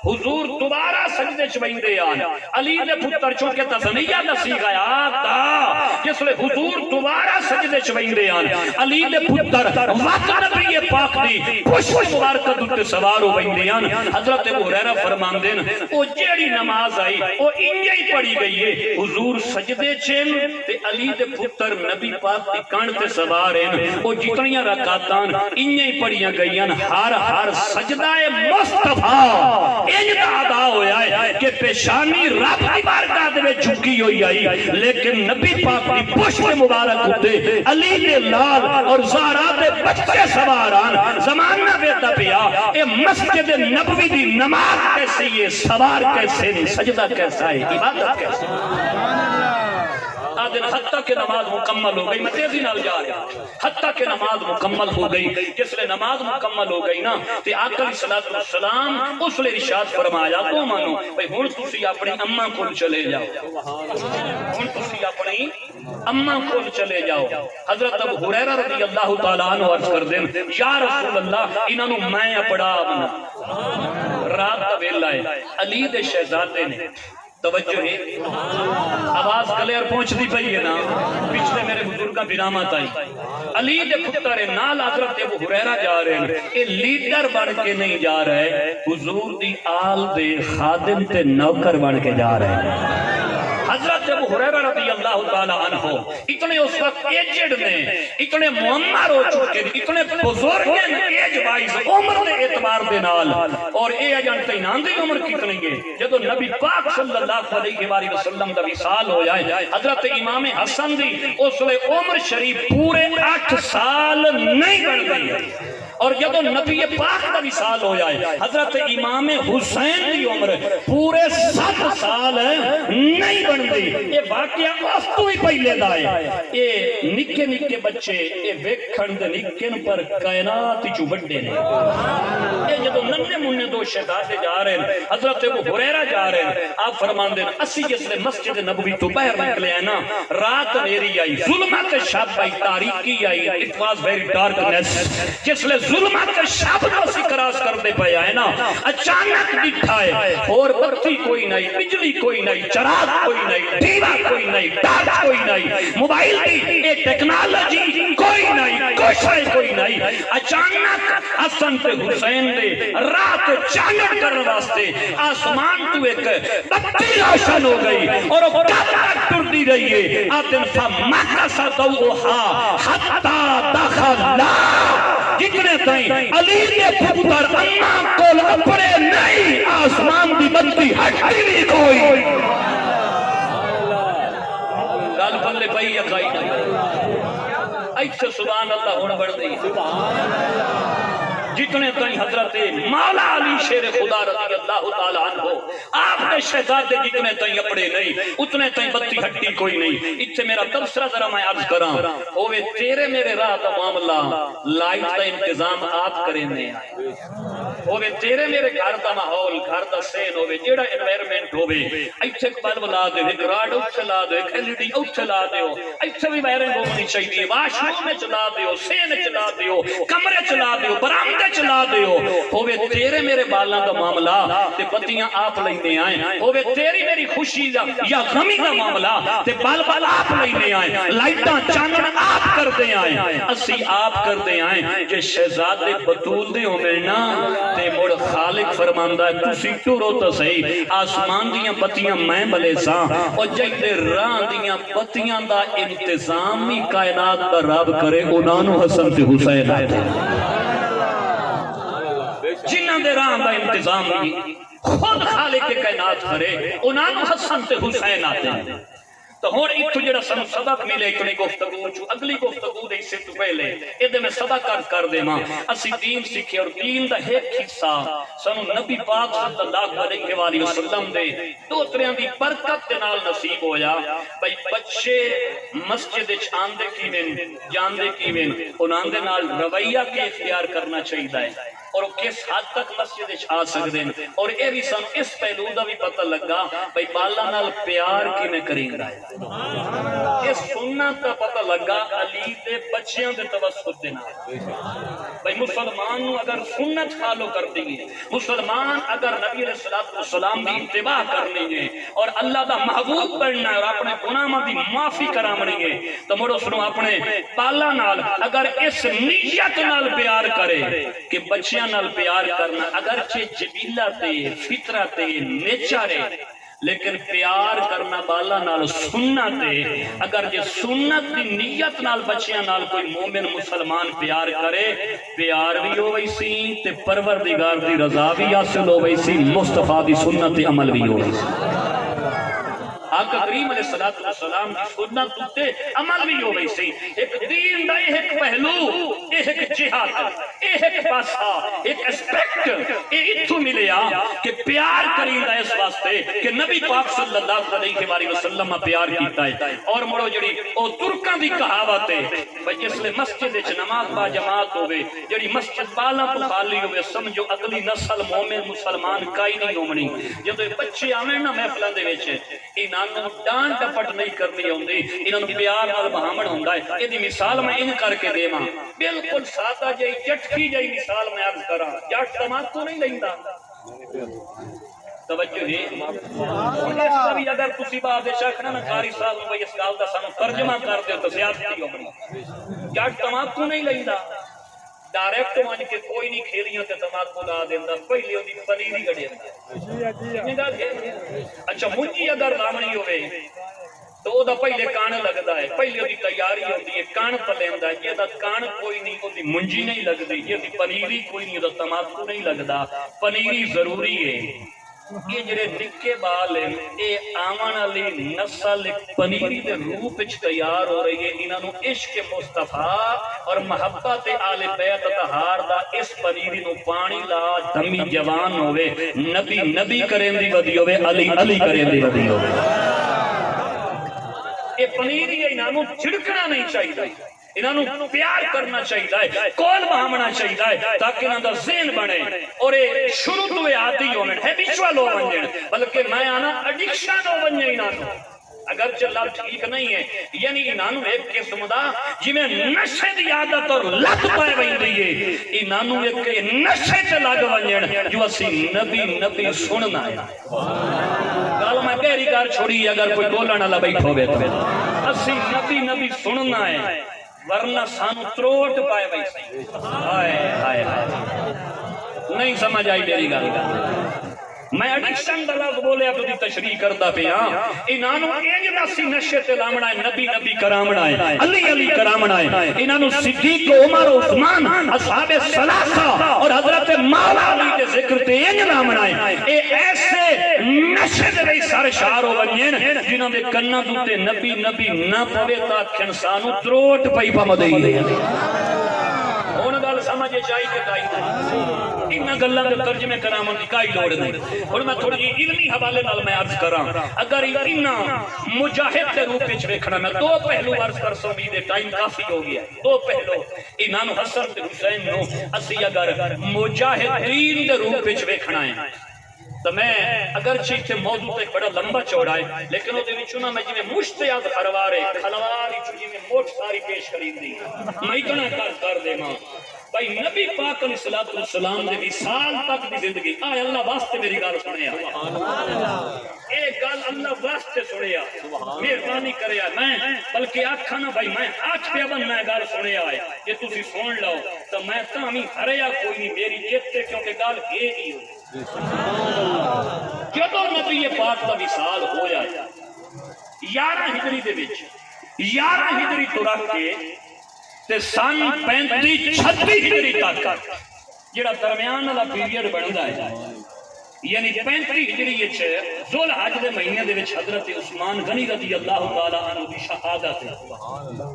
حضور دوبارہ سجدے چ ویندے آن، علی دے پتر چونکہ تسمیہ نسی گیا آتا، جس لئے حضور دوبارہ سجدے چ ویندے آن، علی دے پتر وقت نبی پاک دی پشت مبارکہ دوتے سوار ہو ویندے آن۔ حضرت ابو ہریرہ فرماندے او جیڑی نماز آئی او انجی پڑھی گئی ہے، حضور سجدے چین تے علی دے پتر نبی پاک دی کان تے سوار ہیں، او جتنیاں رکعتاں انجی پڑھیاں گئیاں، ہر سجدہ مصطفیٰ انجدہ ادا ہویا ہے کہ پیشانی رب کی بارگاہ دے جھکی ہوئی آئی، لیکن نبی پاک دی پشت مبارک ہوتے علی دے لال اور زہرا دے بچے سواران، زمانہ بیتا پیا اے مسجد نبوی دی نماز کیسے یہ سوار کیسے نہیں، سجدہ کیسا ہے، عبادت کیسے آدھن حتیٰ کہ نماز مکمل ہو گئی، میں تیزی نال جا رہا حتیٰ کہ نماز مکمل ہو گئی، جس لئے نماز مکمل ہو گئی نا تے آقا علیہ السلام اس لئے ارشاد فرمایا تو مانو بھئی ہن تسی اپنی اماں کول چلے جاؤ، ہن تسی اپنی اماں کول چلے جاؤ۔ حضرت ابو ہریرہ رضی اللہ تعالیٰ عنہ عرض کر دیں یا رسول اللہ انہاں نو میں اپڑا بنا، رات دا ویلا ہے، علی دے شہزادے نے توجہ ہے، آواز کلیئر پہنچ دی پئی ہے نا، پچھلے میرے بزرگاں برامت آئی، علی دے پتر نال حضرت ابو ہریرہ جا رہے ہیں، اے لیڈر بڑھ کے نہیں جا رہے، حضور دی آل دے خادم تے نوکر بڑھ کے جا رہے ہیں۔ حضرت ابو ہریرہ رضی اللہ تعالیٰ عنہ اتنے اس وقت ایجڈ نے، اتنے معمر ہو چکے، اتنے بزرگ ہیں ایج وائز عمر دے اعتبار دے نال، اور اے جانتے انہاں دی عمر کتنی ہے جدو نبی پاک صلی اللہ علیہ وآلہ وسلم دا وصال ہو جائے، حضرت امام حسن دی اس لئے عمر شریف پورے 8 سال نہیں بڑھ گئی ہے، اور جدو نبی پاک دا وصال ہو جائے حضرت امام حسین دی عمر پورے 7 سال نہیں نہیں بنتی یہ واقعہ اس تو ہی پہلے دا ہے یہ نکے نکے بچے یہ ویکھن دے نکن پر کائنات چ وڈے نے یہ جدو ننے منے دو شہزادے جا رہے ہیں حضرت ابو ہریرہ جا رہے ہیں آپ فرماندے ہیں اسی جسے مسجد نبوی تو باہر نکلے ہیں نا رات اندھیری آئی ظلمت شب آئی تاریکی آئی it was very darkness جس لئے ظلمت شب کو اسی کراس کر دے پایا ہے نا اچانک دکھا ہے اور بتی کوئی نہیں بجلی کوئی نہیں چراغ کوئی نہیں دیوا کوئی نہیں ٹارچ کوئی نہیں موبائل کی ایک ٹیکنالوجی کوئی نہیں کوئی کوئی نہیں اچانک حسن تے حسین دے رات چانن کرنے واسطے آسمان تو ایک بتی روشن ہو گئی اور وہ کب تک ٹردی رہی ہے آتن فمکس دوہا حتی دخلا جتنے تائیں علی کے پتر امام کول اپنے نہیں آسمان دی بتی ہٹی نہیں کوئی گل بلے پئی اکائی ایسے سبحان اللہ ہونا بڑھ دی جتنے تائیں حضرت مولا علی شیر خدا رضی اللہ تعالیٰ عنہ آپ نے شہزادے جتنے تائیں اپڑے نہیں اتنے تائیں بتی ہٹی کوئی نہیں اتنے میرا تبصرہ ذرا میں عرض کراں ہوئے تیرے میرے راہ دا معاملہ لائٹ دا انتظام آپ کریں نے ہوئے تیرے میرے گھر دا ماحول گھر دا سین ہوئے جیڑا انوائرمنٹ ہوئے ایتھے بلب لا دے ایک راڈ اٹھ لا دے ایک ایل ای ڈی اٹھ لا دے ایتھے بھی وائرنگ ہونی چاہیے واش روم میں چلا دیو سین چلا دیو کمرے چلا دیو برآمدے چلا دیو ہوئے تیرے میرے بالاں دا معاملہ تے بتیاں آپ لینے آئیں ہوئے تیری میری خوشی دا یا غمی دا معاملہ تے بال بال آپ لینے آئیں لائٹاں چانن آپ کر دے آئیں اسی آپ کر دے آئیں کہ شہزادے بطول دے ہوئے نا تے مڑ خالق فرماندہ ہے تسی ٹورو تو صحیح آسمان دیاں بتیاں میں بلے ساں اور جائے راہ دیاں بتیاں دا انتظامی کائنات دا رب کرے انانو حسن تے حسین آتے جنہاں دے راہ دا انتظام خود خالق کے کائنات کرے انانو حسن تے حسین آتے ہیں تو ہون ایک تو جڑا سن سبق ملے اتنی گفتگو چو اگلی گفتگو دے سے تو پہلے ادھے میں صدق کر دے ماں اسی دین سکھے اور دین دا ایک حصہ سنو نبی پاک صلی اللہ علیہ وآلہ وسلم دے دو تریان دی برکت دے نال نصیب ہویا بھئی بچے مسجد آندے کی من جاندے کی من انہاں دے نال رویہ کے اختیار کرنا چاہیے ہے اور کس حد تک مسجد آ سکتے ہیں اور اے بھی سن اس پہلو دا بھی پتہ لگا بھئی بالا نال پیار کی میں کریں گا اس سنت کا پتہ لگا علی دے بچیاں دے توسط دینا بھئی مسلمان اگر سنت فالو کر دیئے مسلمان اگر نبی علیہ السلام دی اتباع کرنی ہے اور اللہ دا محبوب بننا ہے اور اپنے گناہ دی معافی کرامنی ہے تو مڑو سنو اپنے بالا نال اگر اس نیت نال پیار کرے کہ بچیاں نال پیار کرنا اگرچہ جبیلہ تے فطرہ تے نیچر ہے لیکن پیار کرنا بالا نال سنت ہے اگر جے سنت دی نیت نال بچیاں نال کوئی مومن مسلمان پیار کرے پیار بھی ہو ویسی تے پروردگار دی رضا بھی حاصل ہو ویسی مصطفیٰ دی سنت عمل بھی ہو ویسی آقا کریم علیہ السلام کی سنت تے عمل بھی ہو گئی سی ایک دین دا ایک پہلو ایک جہاد ایک پاسا ایک اسپیکٹ اتھو ملیا کہ پیار کریں دا اس واسطے کہ نبی پاک صلی اللہ علیہ وآلہ وسلم پیار کیتا ہے اور مڑو جڑی او ترکاں دی کہاوت ہے بھئی جس لئے مسجد وچ نماز با جماعت ہوئے جڑی مسجد بالا تو خالی ہوئے سمجھو اگلی نسل مومن مسلمان کائی نہیں ہومنی جدو بچے آویں نا محفلاں دے وچ انہاں ڈان ٹپٹ نہیں کرنی ہوندی انہوں پیار نال بہامن ہوندا ہے یہ دی مثال میں ان کر کے دے ماں بالکل سادہ جائی جٹکی جائی مثال میں عرض کراں جٹ تماکو نہیں لیندا توجہ ہے اس کا بھی اگر کسی بات شکھنا نا قاری صاحب نے اس گل دا سانو ترجمہ کر دے تو زیادتی ہوندی جٹ تماکو نہیں لیندا ڈائریکٹ مان کے کوئی نہیں کھیلیاں تے تماکو لا دیندا پہلے اودی پنیری گڑے اچھا منجی اگر لامنی ہوئے تو او دا پہلے کان لگدا ہے پہلے اودی تیاری ہوندی ہے کان پلیندا ہے یہ دا کان کوئی نہیں اودی منجی نہیں لگدی یہ دی پنیری کوئی نہیں دا تماکو نہیں لگدا پنیری ضروری ہے یہ جڑے نکے بال ہیں اے آمن علی نسل پنیری دے روپ وچ تیار ہو رہی ہے انہاں نو عشق مصطفیٰ اور محبت آل بیت طہار دا اس پنیری نو پانی لا دمی جوان ہوئے نبی نبی کریں دی ودی ہوئے علی علی کریں دی ودی ہوئے یہ پنیری ہے، انہوں چھڑکنا نہیں چاہیے، انہوں پیار کرنا چاہیے، کول بہامنا چاہیے تاکہ انہوں دا ذہن بنے اور شروع تو عادی ہونے ہیبیچول ہو ونجن، بلکہ میں آنا ایڈکشن ہو ونجے انہوں اگر چلا ٹھیک نہیں ہے، یعنی انہوں ایک قسم دا جی میں نشے دی عادت اور لت پائے ویندی ہے، انہوں ایک نشے تے لگ ونجن جو اسی نبی سننا ہے۔ گل میں گہری کر چھوڑی اگر کوئی بولن والا بیٹھا ہوئے تو اسی نبی سننا ہے، ورنہ سانو تروٹ پائے ویسے ہائے ہائے ہائے نہیں سمجھ آئی میری گل۔ میں ایڈکشن دا لفظ بولیا تو دی تشریح کرتا پیا، انہوں انج نسی نشے تے لامنا ہے، نبی کرامنا ہے، علی کرامنا ہے، انہوں صدیق عمر عثمان اصحاب ثلاثہ اور حضرت مولا علی دے ذکر تے انج لامنا ہے، اے ایسے نشے دے وی سرشار ہو ونجن جنہاں دے کنا دوتے نبی نہ پوے تاک انسانو تروٹ پئی پمدئی ہن گل سمجھ چاہیے کہ نہیں، ان گلاں دے ترجمے کرامن دی کائی لوڑ نہیں۔ ہن میں تھوڑی جی علمی حوالے نال میں عرض کراں، اگر انہاں مجاہد دے روپ وچ ویکھنا، میں دو پہلو عرض کر سوں، میرے ٹائم کافی ہو گیا، دو پہلو انہاں نوں حسن تے حسین نوں اسی اگر مجاہدین دے روپ وچ ویکھنا ہے تو میں اگرچہ اتنے موضوع ایک بڑا لمبا چوڑا ہے لیکن وہ دیوچونا میں جی میں مشتیاد خلوارے جی میں موٹ ساری پیش کریں دی میں اتنا کر دے ماں بھائی نبی پاک علیہ السلام دے وصال تک دی زندگی آئے اللہ واسطے میری گال سنیا ایک گال اللہ واسطے سنیا مہربانی کریا میں بلکہ آکھا نا بھائی میں آج پہ بن میں گال سنیا ہے یہ تسی سن لو تو میں تامی ہریا کوئی نہیں میری جیتے کیونکہ گال یہ ہی ہو جب نبی پاک کا وصال ہو جائے 11 ہجری دے وچ 11 ہجری تو رکھ کے تے سن 35 36 ہجری تک جڑا درمیان والا پیریڈ بندا ہے یعنی 35 ہجری وچ ذوالحج دے مہینے دے وچ حضرت عثمان غنی رضی اللہ تعالی عنہ دی شہادت ہے سبحان اللہ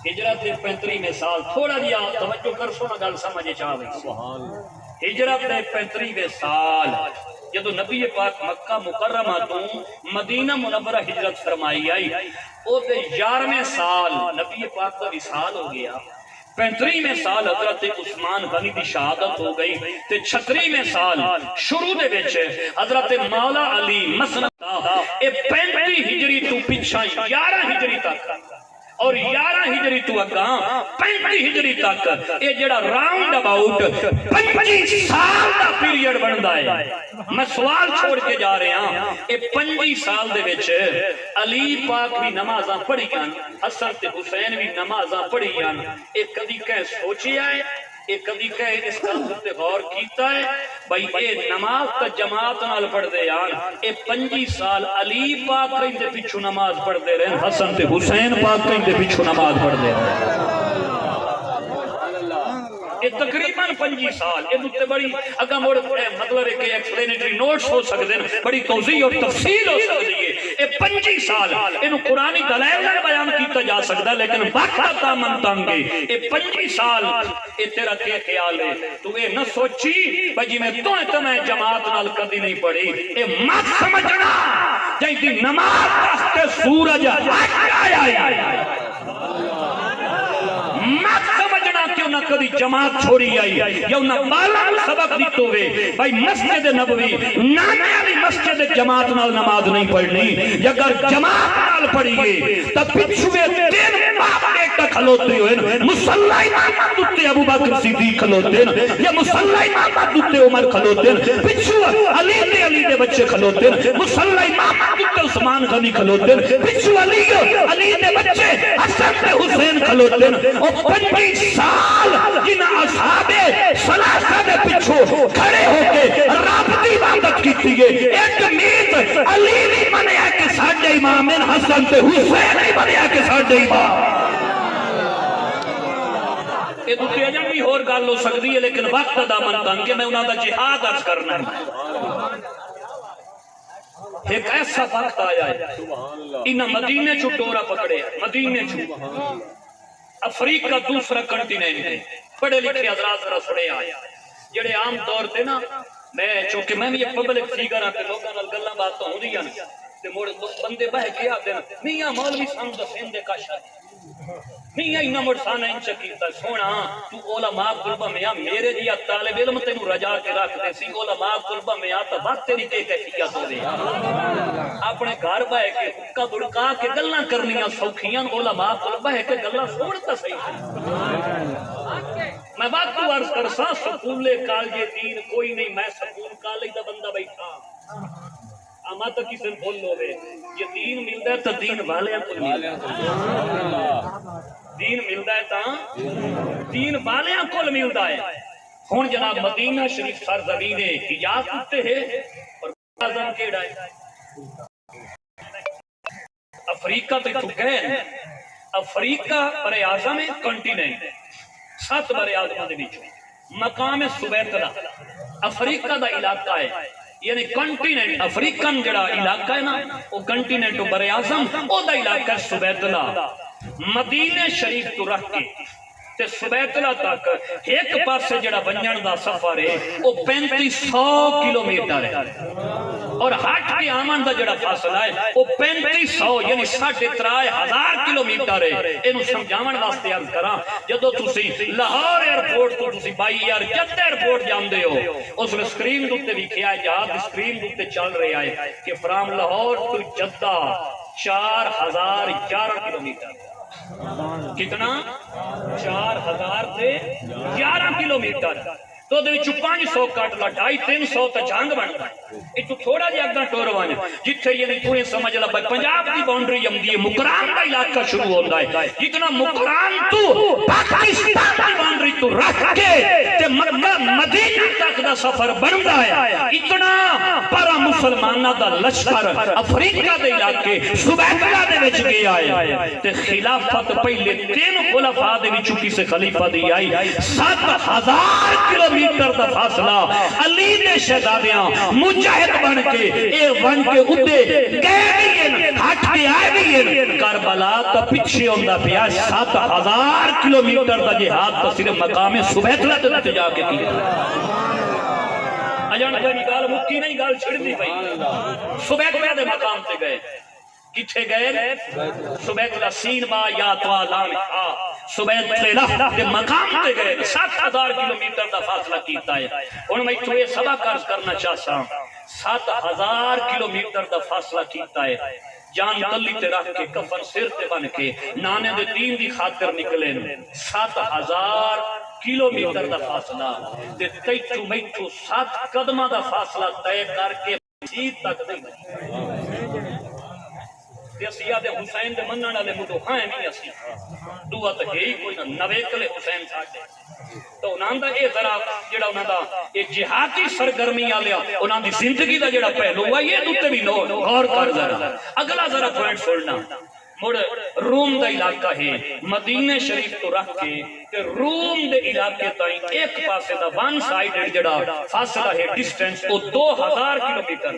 ہجرت دے 35ویں سال تھوڑا جیا توجہ کرسو نا گل سمجھ چاوے سبحان اللہ ہجرت دے 35ویں سال جدو نبی پاک مکہ مکرمہ تو مدینہ منورہ ہجرت فرمائی آئی او دے 11ویں سال نبی پاک کا وصال ہو گیا 35ویں سال حضرت عثمان غنی دی شہادت ہو گئی تے 36ویں سال شروع دے وچ حضرت مولا علی مسند اے 35 ہجری تو پیچھے 11 ہجری تک اور 11 ہجری تو اگاں 35 ہجری تک یہ جڑا راؤنڈ اباؤٹ 25 سال دا پیریڈ بندا ہے میں سوال چھوڑ کے جا رہے ہاں یہ 25 سال دے وچ علی پاک بھی نمازاں پڑھیاں حسن تے حسین بھی نمازاں پڑھیاں یہ کدی کہ سوچیا ہے یہ کدی کہ اس کام تے غور کیتا ہے بھائی اے نماز تا جماعت نال پڑھ دے یار اے 25 سال علی پاک دے پیچھے نماز پڑھ دے رہے حسن تے حسین پاک دے پیچھے نماز پڑھ دے رہے یہ تقریباً 25 سال یہ دوتے بڑی اگا موڑ مطلب ہے کہ ایکسپلینیٹری نوٹس ہو سکتے ہیں بڑی توضیح اور تفصیل ہو سکتی ہے یہ 25 سال انہوں قرآنی دلائل میں بیان کیتا جا سکتا لیکن وقت دامن تنگ ہے یہ 25 سال یہ تیرا کیا خیال ہے تو یہ نہ سوچی بھائی میں تمہیں جماعت نال کدی نہیں پڑھی یہ مت سمجھنا جائیں نماز واسطے سورج آیا مت سمجھنا کہ انہاں کدی جماعت چھوڑی آئی یا انہاں بالا سبق دیتو ہوئے بھائی مسجد نبوی نانے علی مسجد جماعت نال نماز نہیں پڑھنی یا اگر جماعت نال پڑھی گئے تب پچھوے 3 باپ ایک کھلوتے ہوئے مسلح امام دوتے ابو بکر صدیق کھلوتے یا مسلح امام دوتے عمر کھلوتے پچھوے علی دے بچے کھلوتے مسلح امام دوتے عثمان غنی کھلوتے پچھوے علی دے بچے حسن تے حسین کھلوتے اور 25 سال جنہ اصحاب ثلاثہ دے پچھو کھڑے ہو کے رب دی عبادت کیتی ہے ایک میت علی نہیں بنیا کہ ساڈے امام حسن تے حسین نہیں بنیا کہ ساڈے امام یہ دوسری اجم بھی اور گل ہو سکتی ہے لیکن وقت دامن تنگ کہ میں انہاں دا جہاد عرض کرنا ہے ایک ایسا وقت آیا ہے انہاں مدینے چھو ٹورا پکڑے مدینے چھو افریقہ دوسرا کنٹیننٹ ہے پڑھے لکھے حضرات ذرا سنے آئے جڑے عام طور تے نا میں چونکہ میں بھی ایک پبلک فیگر ہاں کہ لوگاں نال گلاں باتاں ہو رہی ہیں تے مڑ بندے بہ کے آتے ہیں میاں مولوی سانو دسین دے کاشا میاں انہاں مڑ سانا انچ کیتا سونا تو علماء قلبہ میاں میرے جیا طالب علم تینوں رجا کے رکھ دے سی علماء قلبہ میاں تا بات تیری کے کیفیت ہو دے اپنے گھر بہ کے حکا بڑکا کے گلاں کرنیاں سوکھیاں علماء قلبہ کے گلاں سوڑتا صحیح میں بات کو عرض کرسا سکولے کالجے دین کوئی نہیں میں سکول کالج دا بندہ بیٹھا اما تو کسی بول لو گے یہ دین ملتا ہے تو دین والے کو ملتا ہے دین ملتا ہے تو دین والے کو ملتا ہے ہون جناب مدینہ شریف سرزمین حجاز ہوتے ہیں اور اعظم کیڑا ہے افریقہ تو چکے ہیں افریقہ بر اعظم کنٹیننٹ 7 بر اعظم دے وچ مقام سبیتلا افریقہ دا علاقہ ہے یعنی کنٹیننٹ افریقن جڑا علاقہ ہے نا وہ کنٹیننٹ بر اعظم او دا علاقہ سبیتلا مدینہ شریف تو رکھ کے تے سبیتلا تک ایک پاسے جڑا بنجن دا سفر ہے وہ 3500 کلومیٹر ہے اور ہٹ کے آمن دا جڑا فاصلہ ہے وہ 3500 یعنی 3500 کلومیٹر ہے اینو سمجھاون واسطے عرض کراں جدوں تسی لاہور ایئرپورٹ تو تسی بائی یار جدہ ایئرپورٹ جاندے ہو اس نے سکرین تے لکھیا ہے جہاز سکرین تے چل رہا ہے کہ from Lahore to Jeddah 4011 kilometre کتنا 4000 سے 11 کلومیٹر تو دے وچ 500 کٹ لا 250-300 تے جنگ بندا اے تو تھوڑا جہا اگاں ٹور ون جتھے یہ نہیں سمجھ لا پنجاب دی باؤنڈری جمدی ہے مکران دا علاقہ شروع ہوندا ہے جتنا مکران تو پاکستان دی باؤنڈری تو رکھ کے تے مکہ مدینہ تک دا سفر بندا ہے اتنا پر مسلماناں دا لشکر افریقہ دے علاقے سبیتلا دے وچ گیا ہے تے خلافت پہلے 3 خلفاء دے وچ کسے خلیفہ دی آئی 7000 کلومیٹر دا فاصلہ علی دے شہزادیاں مجاہد بن کے اے بن کے اتے گئے ہٹ کے آئے بھی کربلا تا پیچھے ہوندا پیا 7000 کلومیٹر دا جہاد تا صرف مقام سبیتلا تے جا کے کیا اجان اجانی گال مکی نہیں گال چھڑ دی بھائی سبیتلا دے مقام تے گئے کتھے گئے سبیتلا سین با یا تو لام سبیتلا دے مقام تے گئے 7000 کلومیٹر دا فاصلہ کیتا ہے اور میں تو یہ سبق عرض کرنا چاہتا ہوں 7000 کلومیٹر دا فاصلہ کیتا ہے جان تلی تے رکھ کے کفن سر تے بن کے نانے دے دین دی خاطر نکلے 7000 کلومیٹر دا فاصلہ تے تیچو میچو 7 قدمہ دا فاصلہ طے کر کے مسجد تک نہیں سیاد حسین دے منن والے مڈو ہاں نہیں اسی دعا تے ہی کوئی نہ نویکلے حسین ساڈے تو انہاں دا اے ذرا جڑا انہاں دا اے جہادی سرگرمی والے انہاں دی زندگی دا جڑا پہلو ہے یہ دوتے بھی غور کر ذرا اگلا ذرا پوائنٹ سننا مڑ روم دا علاقہ ہے مدینہ شریف تو رکھ کے کہ روم دے علاقے تائیں ایک پاسے دا ون سائیڈ جڑا فاصلہ ہے ڈسٹینس وہ 2000 کلومیٹر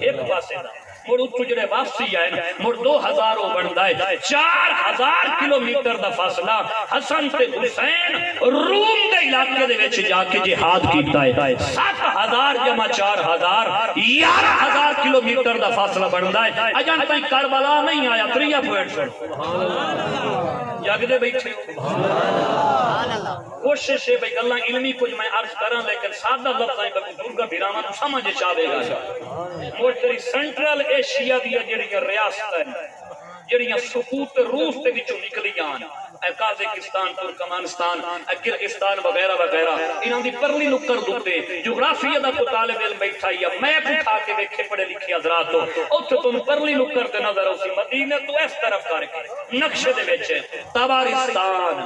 ایک پاسے دا مڑ اتو جڑے واپسی آئے مڑ 2000 ہو بندا ہے 4000 کلومیٹر دا فاصلہ حسن تے حسین روم دے علاقے دے وچ جا کے جہاد کیتا ہے 7000 جمع 4000 11000 کلومیٹر دا فاصلہ بندا ہے اجان تائیں کربلا نہیں آیا 3 پوائنٹ سبحان اللہ جگ دے بیٹھے کوشش ہے بھئی گلاں علمی کچھ میں عرض کراں لیکن سادہ لفظاں بزرگاں بھراواں نوں سمجھ چاہے گا وہ تیری سینٹرل ایشیا دی جڑیاں ریاستاں جڑیاں سقوط روس دے وچوں نکلی جان قازقستان ترکمانستان کرغستان وغیرہ وغیرہ انہاں دی پرلی نکر دوتے جغرافیہ دا کو طالب علم بیٹھا یا میپ اٹھا کے ویکھے پڑھے لکھے حضرات تو اوتھے تانوں پرلی نکر تے نظر اوسی مدینے تو اس طرف کر کے نقشے دے وچ تبارستان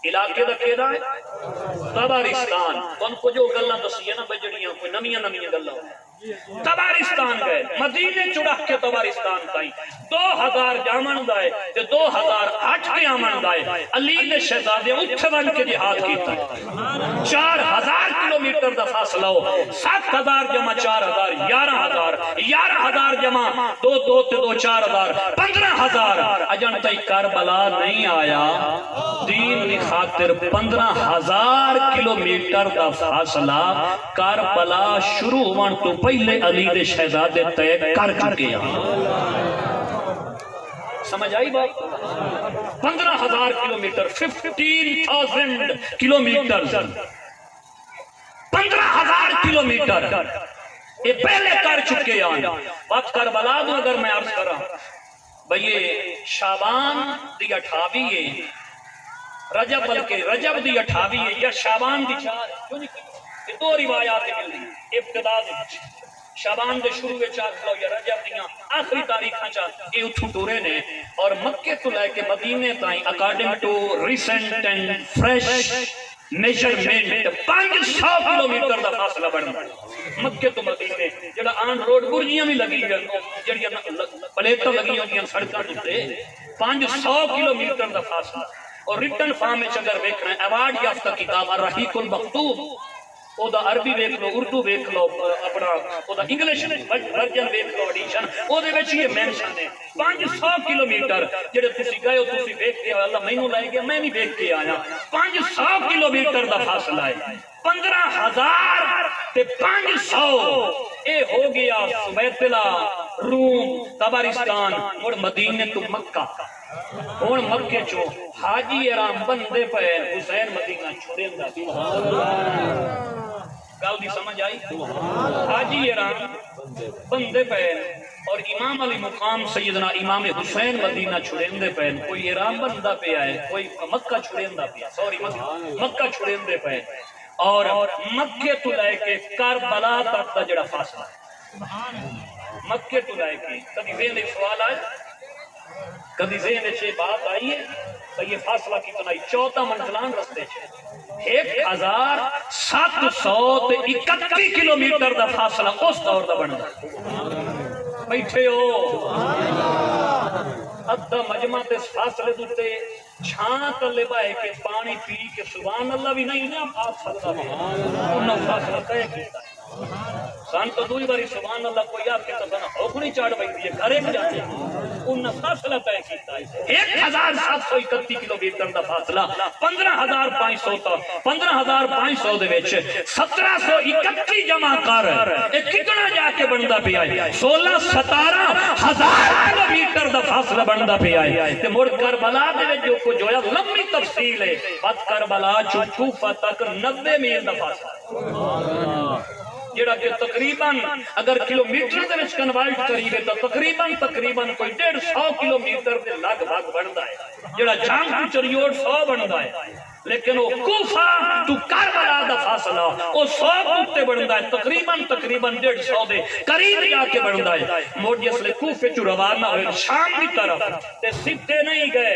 علاقے دا کیڑا ہے تبارستان تن کو جو گلاں دسیاں نا بجڑیاں کوئی نمیاں نمیاں گلاں تبارستان گئے مدینے چڑھ کے تبارستان تائیں 2000 جامن دائے تے 2008 کے آمن دائے علی نے شہزادے اٹھ بن کے جہاد کیتا ہے 4000 کلومیٹر دا فاصلہ ہو 7000 جمع 4000 11000 جمع 2 تے 2 4000 15000 اجن تائی کربلا نہیں آیا دین دی خاطر 15000 کلومیٹر دا فاصلہ کربلا شروع ہون تو پہلے علی دے شہزادے طے کر چکے ہیں. سمجھ آئی بات؟ 15,000 کلومیٹر 15,000 کلومیٹر 15,000 کلومیٹر یہ پہلے کر چکے ہیں. وقت کربلا دوں اگر میں عرض کرا بھئی شابان دی 28 ہے رجب بلکہ رجب دی 28 ہے یا شابان دی 4 یہ دو روایات ملدی ابتدا دی شابان دے شروع وچ آکھ لو یا رجب دیاں آخری تاریخاں چا یہ اٹھو ٹورے نے اور مکے تو لے کے مدینے تائیں according to recent and fresh measurement 500 kilometre دا فاصلہ بننا مکے تو مدینے جڑا آن روڈ برجیاں بھی لگی ہوئی جڑیاں پلیٹاں لگی ہوئی ہیں سڑکاں تے 500 کلومیٹر دا فاصلہ. اور ریٹن فارم میں اگر دیکھنا ہے ایوارڈ یافتہ کتاب الرحیق المختوم او دا عربی دیکھ لو اردو دیکھ لو اپنا او دا انگلش ورژن دیکھ لو ایڈیشن او دے وچ یہ مینشن ہے 500 کلومیٹر جڑے تسی گئے ہو تسی دیکھ کے اللہ مینوں لے گیا میں نہیں دیکھ کے آیا 500 کلومیٹر دا فاصلہ ہے 15,000 تے 500 اے ہو گیا سویتلا روم تبارستان اور مدینے تو مکہ اور مکے چو حاجی ارام بندے پہ حسین مدینہ چھوڑیں دا گل دی سمجھ آئی حاجی ارام بندے پہ اور امام علی مقام سیدنا امام حسین مدینہ چھوڑیں دے پہ کوئی ارام بندہ پہ آئے کوئی مکہ چھوڑیں دا پہ سوری مکہ چھوڑیں دے پہ اور مکے تو لے کے کربلا تک دا جڑا فاصلہ ہے مکے تو لے کے کبھی ذہن ایک سوال آئے کبھی ذہن سے بات آئی ہے تو یہ فاصلہ کتنا ہی 14 منزلان رستے چھے 1,731 کلومیٹر دا فاصلہ اس دور دا بننا بیٹھے ہو ادھا مجمع تے فاصلے دوتے چھان تلے بائے کے پانی پی کے سبحان اللہ بھی نہیں نا آپ سکتا ہے انہوں فاصلہ طے کیتا ہے سان تو دوئی باری سبحان اللہ کوئی آپ کے تبنا ہوکنی چاڑ بھائی دیئے گھرے بھی جاتے ہیں انہوں فاصلہ طے کیتا ہے 1,731 کلومیٹر دا فاصلہ 15,500 تا 15,500 دے وچ 1,731 جمع کر ایک کتنا جا کے بندہ پہ آئے 16-17,000 کلومیٹر دا فاصلہ بندہ پہ آئے تے مڑ کربلا دے وچ جو کو جویا لمبی تفصیل ہے بات کربلا چو کوفہ تک 90 میل دا فاصلہ جڑا کہ تقریباً اگر کلومیٹر دے وچ کنورٹ کریے تو تقریباً کوئی 150 کلومیٹر دے لگ بھگ بندا ہے جڑا جنگ تو چریوڑ 100 بندا ہے لیکن وہ کوفہ تو کربلا دا فاصلہ وہ 100 تے بندا ہے تقریباً 150 دے قریب جا کے بندا ہے موڑ جسلے کوفے چ روانہ ہوئے شام کی طرف تے سیدھے نہیں گئے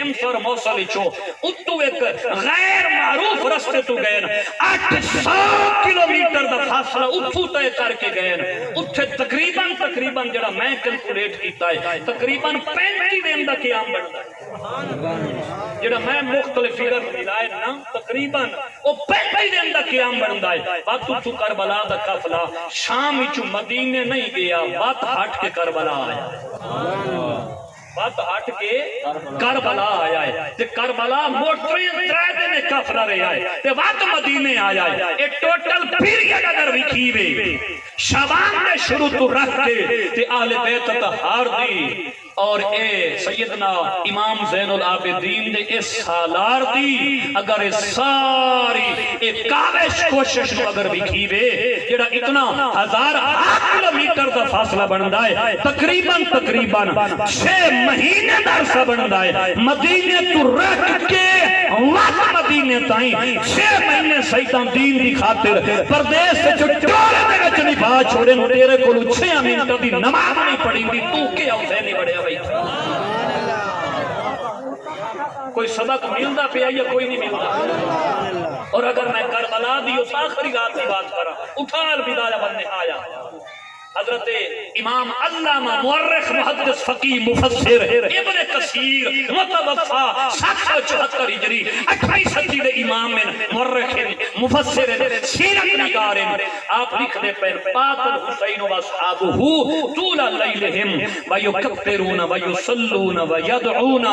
امسر موصل چو اتو ایک غیر معروف رستے تو گئے 800 کلومیٹر دا فاصلہ اتو طے کر کے گئے اتھے تقریباً جڑا میں کیلکولیٹ کیتا ہے تقریباً 35 دن دا قیام بندا ہے جڑا میں مختلف فگر ملائے نا تقریباً وہ 35 دن دا قیام بندا ہے بات تو کربلا دا قافلہ شام وچوں مدینے نہیں گیا بات ہٹ کے کربلا آیا بات ہٹ کے کربلا آیا ہے تے کربلا موٹری 3 دن قافلہ رہا ہے تے بات مدینے آیا ہے اے ٹوٹل پیریڈ اگر وکھیوے شعبان میں شروع تو رکھ کے تے اہل بیت طہار دی اور اے سیدنا امام زین العابدین دے اس سالار دی اگر ساری ایک کاوش کوشش کو اگر وکھیوے جڑا اتنا 1000 کلومیٹر دا فاصلہ بندا ہے تقریباً 6 مہینے دا عرصہ بندا ہے مدینے تو رکھ کے وقت مدینے تائیں 6 مہینے سیدان دین دی خاطر پردیس سے چٹورے دے وچ نہیں بات چھوڑے تیرے کو 6 منٹ دی نماز نہیں پڑھی دی تو کیا اسے نہیں بڑھیا بھائی کوئی سبق ملتا پہ یا کوئی نہیں ملتا اور اگر میں کربلا دی اس آخری رات کی بات کرا اٹھا البدایہ والنہایہ حضرت امام علامہ مورخ محدث فقی مفسر ابن کثیر متوفا 774 ہجری 28 صدی دے امام مورخ مفسر سیرت نگار آپ لکھ دے پیر قاتل حسین و اصحابہ طول لیلہم ویکبرون ویصلون ویدعون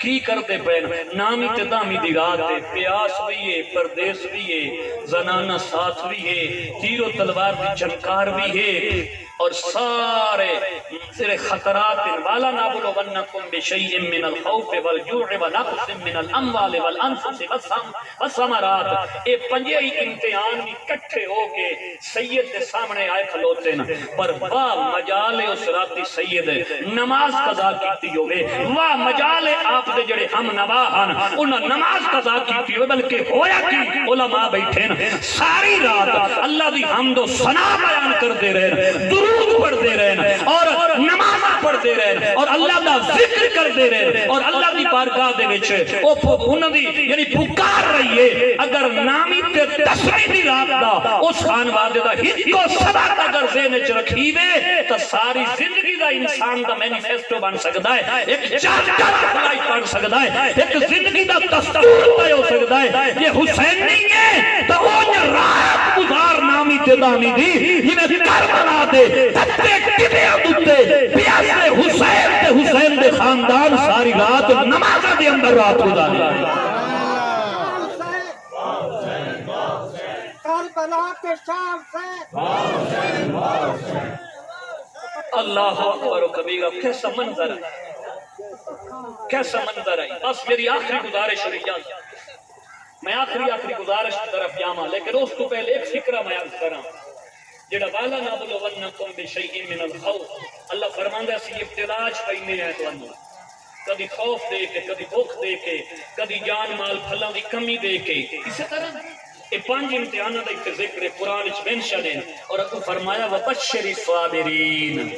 کی کرتے پین نامی تے دامی دی رات ہے پیاس بھی ہے پردیس بھی ہے زنانہ ساتھ بھی ہے تیر و تلوار دی چنکار بھی ہے اور سارے سارے خطرات والا نابلونکم بشیء من الخوف والجوع ونقص من الاموال والانفس والثمرات اے پنجے ہی امتحان بھی کٹھے ہو کے سید کے سامنے آئے کھلوتے نا پر واہ مجال اس راتی سید نماز قضا کیتی ہوئے واہ مجال آپ دے جڑے ہم نواہن انہاں نماز قضا کیتی ہوئے بلکہ ہویا کی علماء بیٹھے نا ساری رات اللہ دی حمد و ثنا بیان کردے رہے درود پڑھتے رہے اور نماز پڑھتے رہے اور اللہ دا ذکر کرتے رہے اور اللہ دی بارگاہ دے وچ او انہاں دی یعنی پکار رہی ہے اگر نامی تے دسویں دی رات دا اس خان وادے دا ہکو سبق اگر ذہن وچ رکھیوے تو ساری زندگی دا انسان دا مینیفیسٹو بن سکدا ہے ایک چارٹر خلائی پڑھ سکدا ہے ایک زندگی دا دستور طے ہو سکدا ہے یہ حسین نہیں ہے تو وہ رات گزار نامی تے دامی دی جنہیں کربلا دے تتے ٹبے دتے پیاسے حسین دے خاندان ساری رات نمازہ دے اندر رات گزاری کربلا کے شام سے اللہ اکبر و کبیرہ کیسا منظر ہے کیسا منظر ہے بس میری آخری گزارش رہی میں آخری گزارش کی طرف جاما لیکن اس کو پہلے ایک فکرہ میں عرض کراں جڑا والا نبلونکم بشیء من الخوف اللہ فرماندا سی ابتلاج پہنے ہے تانوں کبھی خوف دے کے کبھی بھوک دے کے کبھی جان مال پھلاں دی کمی دے کے اسی طرح یہ پانچ امتحانات کا ذکر قرآن وچ مینشن ہے اور اگوں فرمایا وبشر الصابرین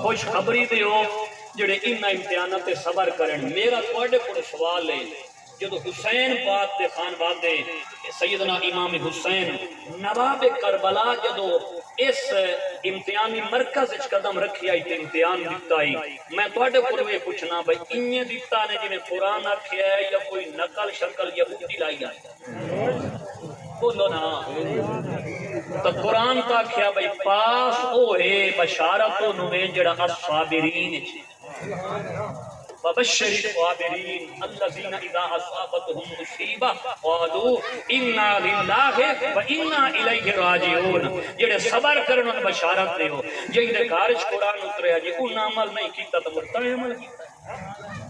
خوش خبری دیو جڑے انہاں امتحانات تے صبر کرن میرا تواڈے کول سوال ہے جدو حسین پاک دے خانوادے سیدنا امام حسین نواب کربلا جدو اس امتحانی مرکز وچ قدم رکھی آئی تے امتحان دیتا ہی میں تواڈے کولوں یہ پوچھنا بھئی انہیں دیتا نے جویں قرآن آکھیا ہے یا کوئی نقل شکل یا بوٹی لائی ہے بولو نا تو قرآن کا کیا بھئی پاس او ہے بشارتوں نویں جڑا الصابرین وبشر الصابرین الذین اذا اصابتهم مصیبہ قالوا انا للہ وانا الیہ راجعون جڑے صبر کرن ان بشارت دیو جے گھر وچ قرآن اتریا جے انہاں عمل نہیں کیتا تو مرتا عمل کیتا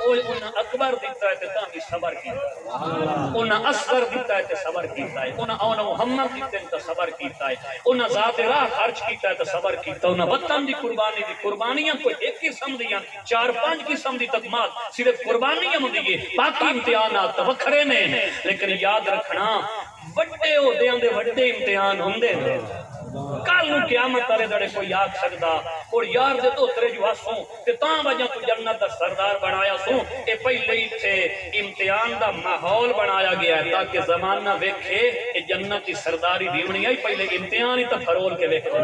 انہاں اکبر دیتا ہے تاں بھی صبر کیتا ہے انہاں اصغر دیتا ہے تے صبر کیتا ہے انہاں اون محمد دیتے ہیں تے صبر کیتا ہے انہاں ذات راہ خرچ کیتا ہے تے صبر کیتا ہے انہاں وطن دی قربانیاں کوئی ایک قسم دیاں چار پانچ قسم دی تقمات صرف قربانیاں ہوندی ہے باقی امتحانات وکھرے نے لیکن یاد رکھنا وڈے عہدیاں دے وڈے امتحان ہوندے نے کل نو قیامت والے دڑے کوئی آکھ سکدا اور یار دے تو ترے جو ہسوں تے تاں وجہ تو جنت دا سردار بنایا سوں اے پہلے ہی تھے امتحان دا ماحول بنایا گیا ہے تاکہ زمانہ ویکھے کہ جنت دی سرداری دیونی ہے پہلے امتحان ہی تے فرول کے ویکھو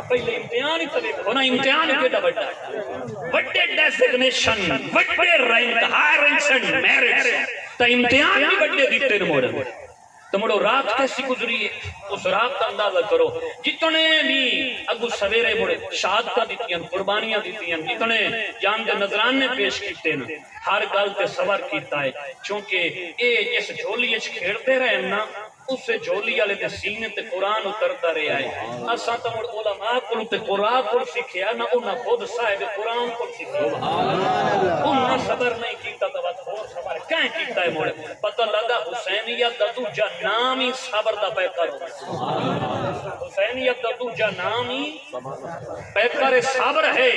پہلے امتحان ہی تے ویکھو نا امتحان کیڑا بڑا ہے بڑے ڈیزگنیشن بڑے rank high ranks and merits تے امتحان بھی بڑے دیتے نے موڑ تو مڑو رات کیسی گزری ہے اس رات کا اندازہ کرو جتنے بھی اگو سویرے مڑے شہادتاں دیتیاں قربانیاں دیتیاں جتنے جان دے نظرانے پیش کیتے نا ہر گل تے صبر کیتا ہے چونکہ اے جس جھولی وچ کھیڑتے رہے نا اس سے جھولی والے دے سینے تے قرآن اترتا رہا ہے اساں تے مڑ علماء کول تے قرآن کول سیکھیا نہ انہاں خود صاحب قرآن کول سیکھیا انہاں صبر نہیں کیتا تو بس اور صبر کہیں کیتا ہے مڑ پتہ لگا حسینیت دا دوجا نام ہی صبر دا پیکر ہو حسینیت دا دوجا نام ہی پیکر صبر ہے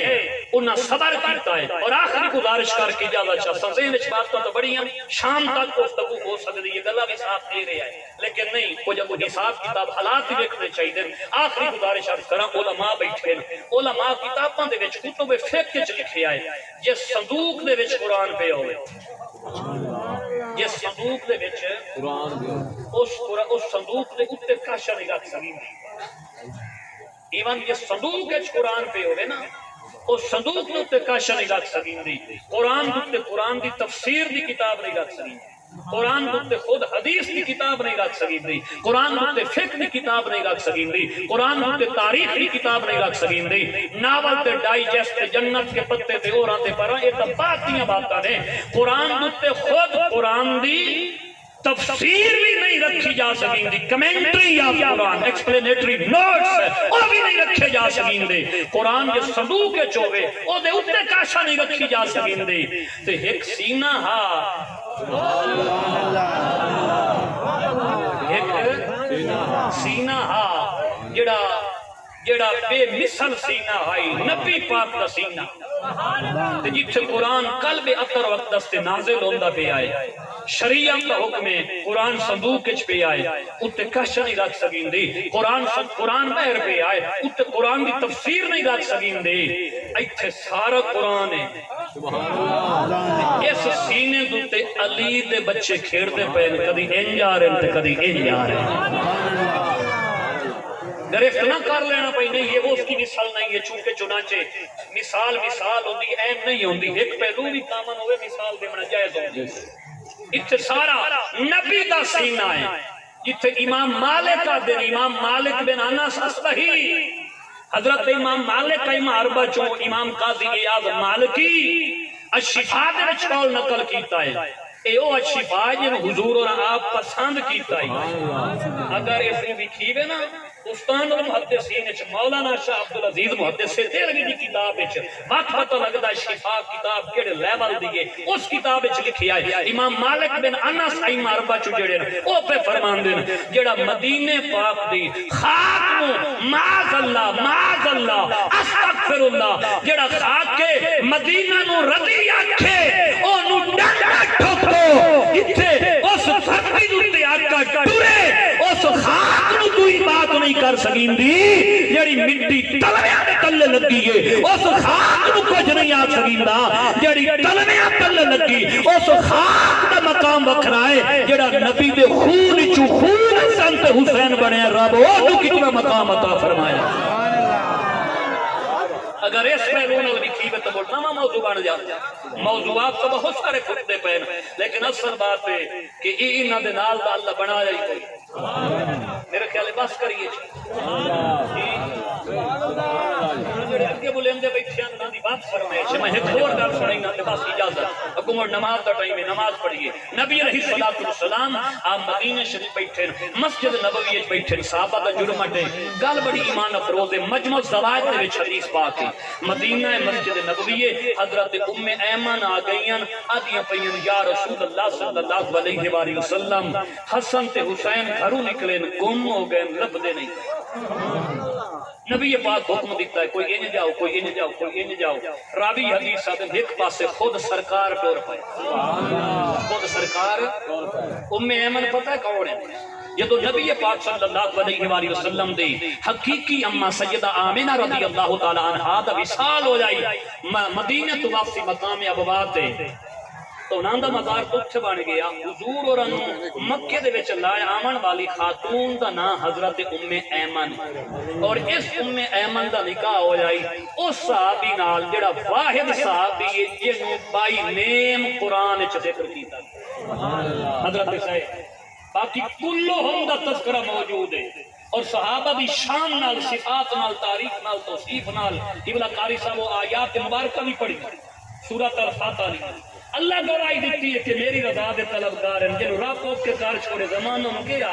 انہاں صبر کیتا ہے اور آخری گزارش کر کے اجازت چاہتا ذہن وچ باتاں تو بڑی ہیں شام تک گفتگو ہو سکتی ہے گلا بھی ساتھ دے رہا ہے لیکن نہیں کو جب حساب کتاب حالات ہی دیکھنے چاہیے آخری گزارش عرض کراں علماء بیٹھے علماء کتاباں دے وچ کتب فقہ وچ لکھیا ہے جس صندوق دے وچ قرآن پیا ہوئے جس صندوق دے وچ قرآن اس صندوق دے اوتے کاشا نہیں رکھ سکدی ایون جس صندوق وچ قرآن پیا ہوئے نا اس صندوق دے اوتے کاشا نہیں رکھ سکدی قرآن دے اوتے قرآن دی تفسیر دی کتاب نہیں رکھ سکدی قرآن تے خود حدیث کی کتاب نہیں رکھ سکیندی، قرآن تے فقہ کی کتاب نہیں رکھ سکیندی، قرآن تے تاریخ کی کتاب نہیں رکھ سکیندی، ناول تے ڈائجسٹ تے جنت کے پتے تے اوراں تے پراں یہ تو باتیاں باتاں نے۔ قرآن تے خود قرآن دی تفسیر بھی نہیں رکھی جا سکیندی، کمنٹری یا قرآن ایکسپلینیٹری نوٹس وہ بھی نہیں رکھے جا سکیندے، قرآن کے صندوق کے چوبے او دے اوتے کاشا نہیں رکھی جا سکیندے تے ایک سینہ ہا ایک سینہ ہا جڑا بے مثل سینہ ہائی نبی پاک کا سینہ تے جتھے قرآن قلب اثر وقت سے نازل ہوندہ پہ آئے، شریعت کا حکم ہے، قرآن صندوق کچھ پہ آئے اتے کش نہیں رکھ سکیں دے، قرآن بہر پہ آئے اتے قرآن دی تفسیر نہیں رکھ سکیں دے، ایتھے سارا قرآن ہے۔ اس سینے دوتے علی دے بچے کھیڑتے پہن کدی ان جا رہے ہیں کدی ان جا رہے ہیں، گرفت نہ کر لینا پہی نہیں یہ وہ اس کی مثال نہیں ہے، چونکہ چنانچہ مثال ہوندی اہم نہیں ہوندی، ایک پہلو بھی کامن ہوئے مثال دے منا جائز ہوندی۔ اتھے سارا نبی دا سینہ ہے، جتھے امام مالک کا دن، امام مالک بن انس اصبہی، حضرت امام مالک کا امام اربع چوں امام قاضی ایاز مالکی الشفاء دے وچ قول نقل کیتا ہے، اے او الشفاء جن حضور اور آپ پسند کیتا ہے۔ اگر اس نے لکھی نا استاد المحدثین مولانا شاہ عبدالعزیز محدث دہلوی دی کتاب وچ وقت پتہ لگدا ہے شفا کتاب کیڑے لیول دی ہے، اس کتاب وچ لکھیا ہے امام مالک بن انس ائمہ اربعہ چ جڑے او پہ فرماندے نے جڑا مدینے پاک دی خاک نو معاذ اللہ استغفر اللہ جڑا خاک کے مدینہ نو رضی آکھے او نو ڈنڈا ٹھوکو، جتھے اس دھرتی دے آقا ٹرے اس خاک نو کوئی بات نہیں کر سکیندی، جڑی مٹی تلویاں دے تلے لگی ہے اس خاک نو کچھ نہیں آ سکیندا، جڑی تلویاں تلے لگی اس خاک دا مقام وکھرا ہے، جڑا نبی دے خون چوں خون حسن تے حسین بنیا، رب او کتنا مقام عطا فرمایا۔ اگر اس پہلو نے لکھی ہے تو بولنا موضوع بن جاتا ہے، موضوعات تو بہت سارے کھٹتے پہن، لیکن اصل بات ہے کہ انہاں دے نال دا اللہ بنا جائی کوئی میرے خیال بس کریے جڑے اگے بولندے بیٹھے ہیں دی بات فرمائے میں ایک اور گل سنائی نہ تے بس اجازت حکومت نماز دا ٹائم ہے، نماز پڑھیے۔ نبی علیہ الصلوۃ والسلام آپ مدینہ شریف بیٹھے مسجد نبوی وچ بیٹھے صحابہ دا جرم اٹے گل بڑی ایمان افروز ہے، مجمع الزوائد دے وچ حدیث پاک ہے، مدینہ مسجد نبوی حضرت ام ایمن آ گئیاں آدیاں پئیاں یا رسول اللہ صلی اللہ علیہ وآلہ وسلم حسن تے حسین گھروں نکلے گم ہو گئے لبدے نہیں۔ نبی پاک حکم دیتا ہے کوئی ان جاؤ کوئی ان جاؤ کوئی ان جاؤ، راوی حدیث آتے ایک پاسے خود سرکار ٹور پائے، خود سرکار ام ایمن پتہ ہے کون ہے؟ جدو نبی پاک صلی اللہ علیہ وآلہ وسلم دے حقیقی اما سیدہ آمینہ رضی اللہ تعالی عنہا دا وصال ہو جائی مدینہ تو واپسی مقام ابوات دے تو ناندہ مزار کچھ بن گیا، حضور اور مکہ دے وچ لائے آمن والی خاتون دا نام حضرت ام ایمن، اور اس ام ایمن دا نکاح ہو جائی اس صحابی نال جڑا واحد صحابی جنوں بائی نیم قرآن وچ ذکر کیتا حضرت صاحب، باقی کلہم دا تذکرہ موجود ہے، اور صحابہ دی شان نال صفات نال تاریخ نال توصیف نال قبلہ قاری صاحب و آیات مبارکہ بھی پڑھی سورۃ الفاتحہ۔ اللہ گواہی دیتی ہے کہ میری رضا دے طلبگار ہیں جنہوں راہ پوک کے کار چھوڑے زمانوں میں کیا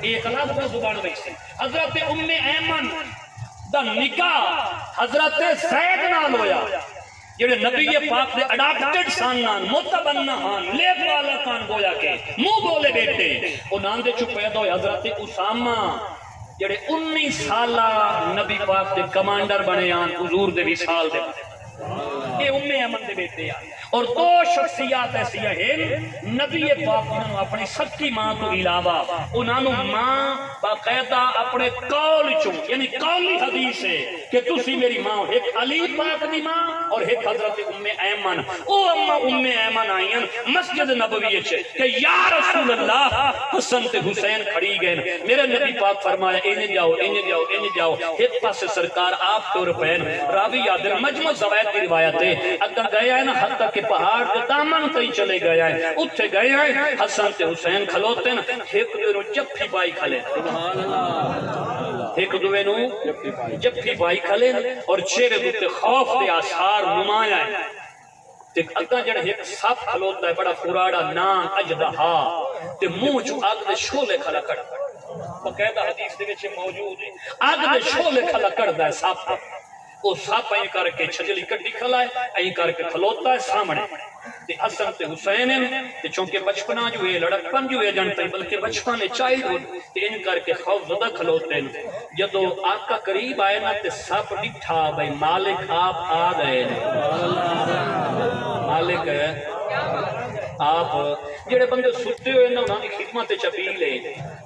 ایک الگ کو زبان ویسے حضرت ام ایمن دا نکاح حضرت زید نال ہویا جڑے نبی پاک دے اڈاپٹڈ سان نان متبنہ ہان لیب والا کان گویا کے منہ بولے بیٹے انہاں دے چو پیدا ہوئے حضرت اسامہ جڑے 19 سالہ نبی پاک دے کمانڈر بنے آن حضور دے وصال دے یہ ام ایمن دے بیٹے آئے، اور دو شخصیات ایسی ہیں نبی پاک انہوں اپنی سکی ماں تو علاوہ انہوں ماں باقاعدہ اپنے قول چوں یعنی قولی حدیث ہے کہ تسی میری ماں ایک علی پاک دی ماں اور ایک حضرت ام ایمن او اما ام ایمن آئین مسجد نبوی وچ کہ یا رسول اللہ حسن تے حسین کھڑی گئے میرے نبی پاک فرمایا انج جاؤ انج جاؤ انج جاؤ ایک پاس سرکار آپ ٹور پین راوی یادر مجمع زوائد کی روایت ہے اگر گیا ہے نا حتیٰ کہ پہاڑ کے دامن تے چلے گیا ہے اتھے گیا ہے حسن تے حسین کھلوتے نا ایک دوے نو جفی بائی کھلے ایک دوے نو جفی بائی کھلے اور چہرے دوتے خوف دے آثار نمایاں ہے ایک اگا جڑا ایک سپ کھلوتا ہے بڑا پراڑا نام اجدہا تے منہ چو آگ دے شولے کھلا کڑ باقاعدہ حدیث دے وچ موجود ہے آگ دے شولے کھلا کڑدا ہے سپ وہ سپ این کر کے چھجلی کٹی کھلائے این کر کے کھلوتا ہے سامنے تے حسن تے حسین تے چونکہ بچپنا جو ہے لڑکپن جو ہے جانتا ہے بلکہ بچپن ہے چائلڈ تے ان کر کے خوف زدہ کھلوتے ہیں جدو آقا قریب آئے نا تے سپ ڈٹھا بھائی مالک آپ آ گئے مالک ہے آپ جڑے بندے ستے ہوئے نا انہوں نے خدمت چپی لے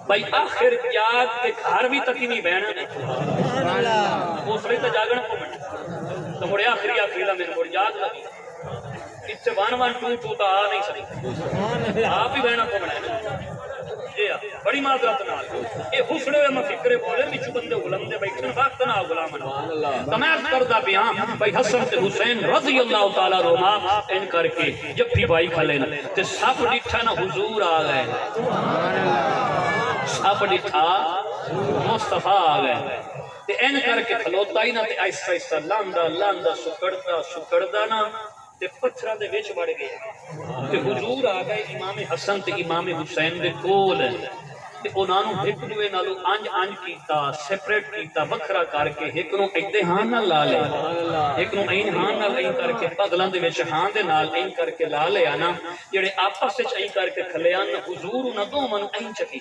بھائی آخر جاگ کے گھر بھی تک ہی نہیں بہنا اس لئے تو جاگنا کو منٹ تو مڑے آخری میرے مڑ جاگ لگی اس سے وان ٹو تا آ نہیں سکتے آپ ہی بہنا کو منٹ بڑی معذرت نال یہ حسنے میں فکرے بولے بچو بندے غلام دے بیٹھن وقت نہ غلام نہ تمام کردہ بیان بھائی حسن تے حسین رضی اللہ تعالی رحمہ ان کر کے جب بھی بھائی کھلے تے سب ڈٹھا نا حضور آ گئے سب ڈٹھا مصطفیٰ آ گئے تے ان کر کے کھلوتا ہی نا تے ایسا ایسا لاندا سکڑدا نا تے پتھرہ دے وچ بڑھ گئے تے حضور آ گئے امام حسن تے امام حسین دے کول تے انہاں نو ایک دوے نالو انج کیتا سیپریٹ کیتا وکھرا کر کے ایک نو ایدے ہاں نال لا لے ایک نو این ہاں نال این کر کے پگلاں دے وچ ہاں دے نال این کر کے لا لے نا جڑے آپس وچ این کر کے کھلیان حضور انہاں دوواں نو این چکی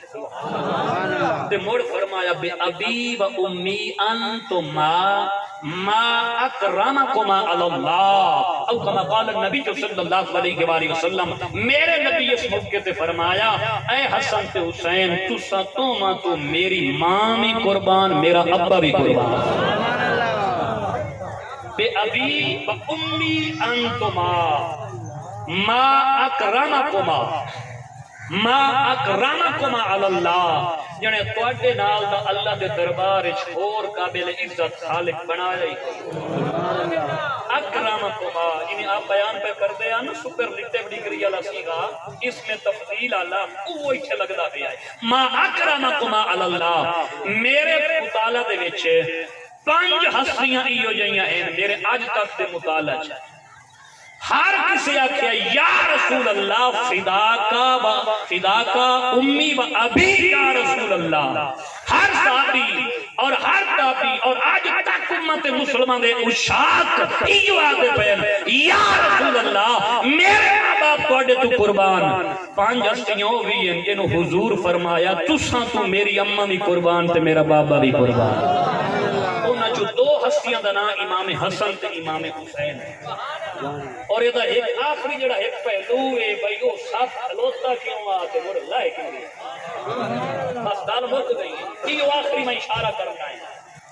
تے مڑ فرمایا بے ابی و امی انتما ما اکرمکما علی اللہ او کما قال النبی صلی اللہ علیہ وآلہ وسلم میرے نبی اس موقع تے فرمایا اے حسن تے حسین تسا تو میری ماں بھی قربان میرا ابا بھی قربان بے ابی و امی انتما ما اکرمکما علی اللہ جنے توڑے نال دا اللہ دے دربار چھوڑ قابل عزت خالق بنائے اکرمکما یعنی آپ بیان پہ کر دے نا سپرلیٹیو ڈگری والا سیگا اس میں تفضیل اللہ وہ اچھے لگدا پیا ہے ما اکرمکما علی اللہ میرے مطالعہ دے وچ 5 ہستیاں ایو جائیاں ہیں میرے اج تک دے مطالعہ چ ہر کسی آکھیا یا رسول اللہ فداکا امی و ابی یا رسول اللہ ہر صحابی اور ہر تابعی اور آج تک امت مسلمان دے اشاق ایو آگے پہن یا رسول اللہ میرے ماں باپ توڑے تو قربان 5 ہستیوں بھی ہیں جنہوں حضور فرمایا تساں تو میری اماں بھی قربان تے میرا بابا بھی قربان انہاں جو 2 ہستیاں دا نام امام حسن تے امام حسین اور یہ ایک آخری جڑا ایک پہلو ہے بھائی وہ سب کھلوتا کیوں آتے مڑ لائے کیوں بس دال مک گئی یہ آخری میں اشارہ کرنا ہے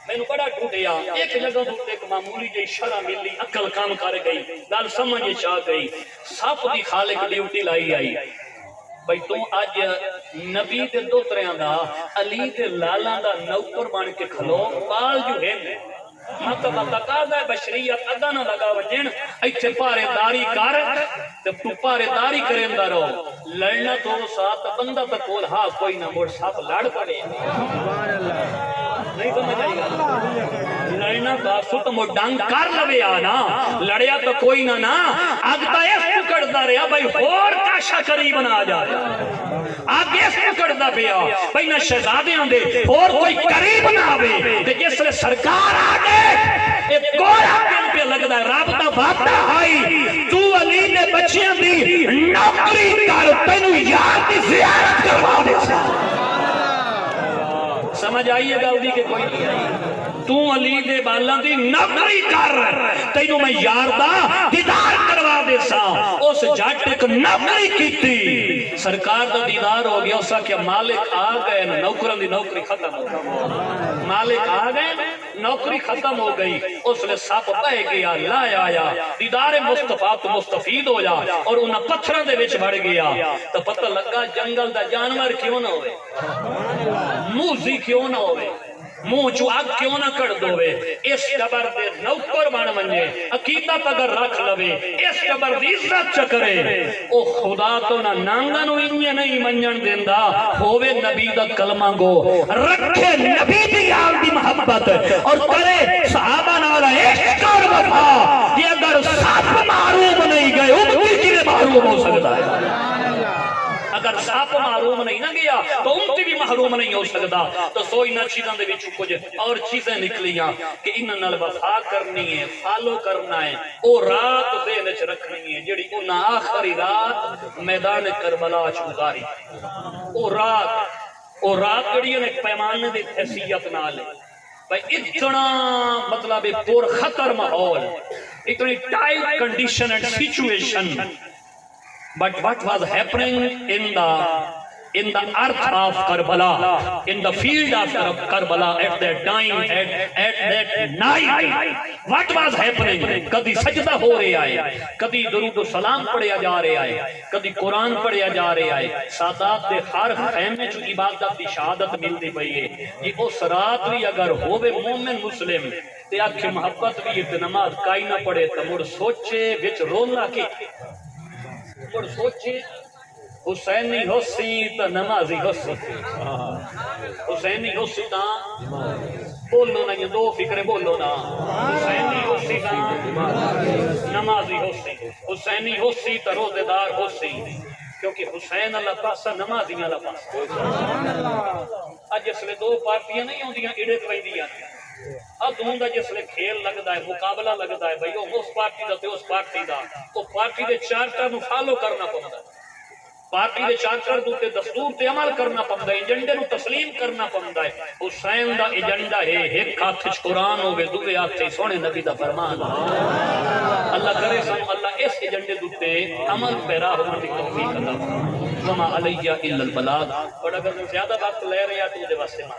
میں نے بڑا ٹوٹیا ایک جگہ دوتے ایک معمولی جی اشارہ ملی عقل کام کر گئی دال سمجھے چاہ گئی سب دی خالق ڈیوٹی لائی آئی بھائی تو آج نبی دے 2 طرح دا علی دے لالا دا نوکر بن کے کھلو بال جو ہے مطلب تقاضا بشریت ادا نہ لگا وجن ایتھے پارے داری کر تے تو پارے داری کریندا رہو لڑنا تو ساتھ بندہ تے کول ہاں کوئی نہ مڑ ساتھ لڑ پڑے سبحان اللہ نہیں سمجھ آئی گل لڑنا باسو تو مڑ ڈنگ کر لوے آنا لڑیا تو کوئی نہ اگتا اس پکڑدا رہیا بھائی اور کاشا قریب نہ آ جائے آگے اس پکڑدا پیا بھائی نہ شہزادیاں دے اور کوئی قریب نہ آوے تے جس لے سرکار آ گئے ایک گوڑا دل پہ لگدا ہے رابطہ بھاتا ہائی تو علی نے بچیاں دی نوکری کر تینو یار دی زیارت کروا دے سمجھ آئیے گا کہ کوئی نہیں آئی تو علی دے بالاں دی نوکری کر تینو میں یار دا دیدار کروا دے سا اس جٹ ایک نوکری کیتی سرکار دا دیدار ہو گیا اس کا کہ مالک آ گئے نوکروں دی نوکری ختم ہو گئی مالک آ گئے نوکری ختم ہو گئی، اس نے سپ بہ گیا، لا آیا، دیدار مصطفیٰ تو مستفید ہو جا اور انہاں پتھراں دے وچ بڑھ گیا تو پتہ لگا جنگل دا جانور کیوں نہ ہوئے، موزی کیوں نہ ہوئے، منہ چو اگ کیوں نہ کر دوے، اس قبر دے نوکر بن منجے، عقیدت اگر رکھ لوے، اس قبر دی عزت چکرے، او خدا تو نہ نانگا نو انجے نہیں منجن دیندہ، ہووے نبی دا کلمہ گو، رکھے نبی دی آل دی محبت اور کرے صحابہ نالا عشق اور وفا، یہ اگر ساتھ معروم نہیں گئے امتی کی محروم ہو سکتا ہے، اگر ساپ محروم نہیں نہ گیا تو امتی بھی محروم نہیں ہو سکتا۔ تو سوئی نہ چیزاں دے وچ کچھ اور چیزیں نکلیاں کہ انہاں نال وفا کرنی ہے، فالو کرنا ہے، او رات ذہن وچ رکھنی ہے جڑی انہاں آخری رات میدان کربلا وچ گزاری، او رات جڑی ہے ایک پیمانے دی حیثیت نال ہے بھائی، اتنا مطلب پر خطر ماحول، اتنی tight condition and situation. But what was happening in the earth of Karbala, in the field of Karbala at that time, at that night, what was happening? کدی سجدہ ہو رہا ہے، کدی درود و سلام پڑھیا جا رہا ہے، کدی قرآن پڑھیا جا رہا ہے، سادات دے ہر خیمے چو عبادت دی شہادت ملتی پئی ہے. یہ اس رات بھی اگر ہووے مومن مسلم تے آکھے محبت بھی تے نماز کائی نہ پڑھے تو مڑ سوچے وچ رونا کی، اور سوچے حسینی ہوسی تا نمازی ہوسی، حسینی ہوسی تا بولو نا، یہ دو فکرے بولو نا، حسینی ہوسی تا نمازی ہوسی، حسینی ہوسی تا روزے دار ہوسی، کیونکہ حسین اللہ پاسا نمازی اللہ پاسا. اج اس لئے دو پارٹیاں نہیں ہوں دیاں اڑے پہنیاں، اب دون دا جس لئے کھیل لگتا ہے، مقابلہ لگتا ہے، بھئی اس پارٹی دا تے اس پارٹی دا، تو پارٹی دے چارٹر نو فالو کرنا پڑتا ہے، پارٹی دے چارٹر دو تے دستور تے عمل کرنا پڑتا ہے، ایجنڈے نو تسلیم کرنا پڑتا ہے. حسین دا ایجنڈا ہے ایک ہاتھ وچ قرآن ہوگے، دوے ہاتھ وچ سونے نبی دا فرمان. اللہ کرے سانو اللہ اس ایجنڈے دو تے عمل پیرا ہونے دی توفیق عطا فرمائے. وما علیہ الا البلاغ. اور اگر زیادہ وقت لے رہے ہیں تو دے واسطے ماں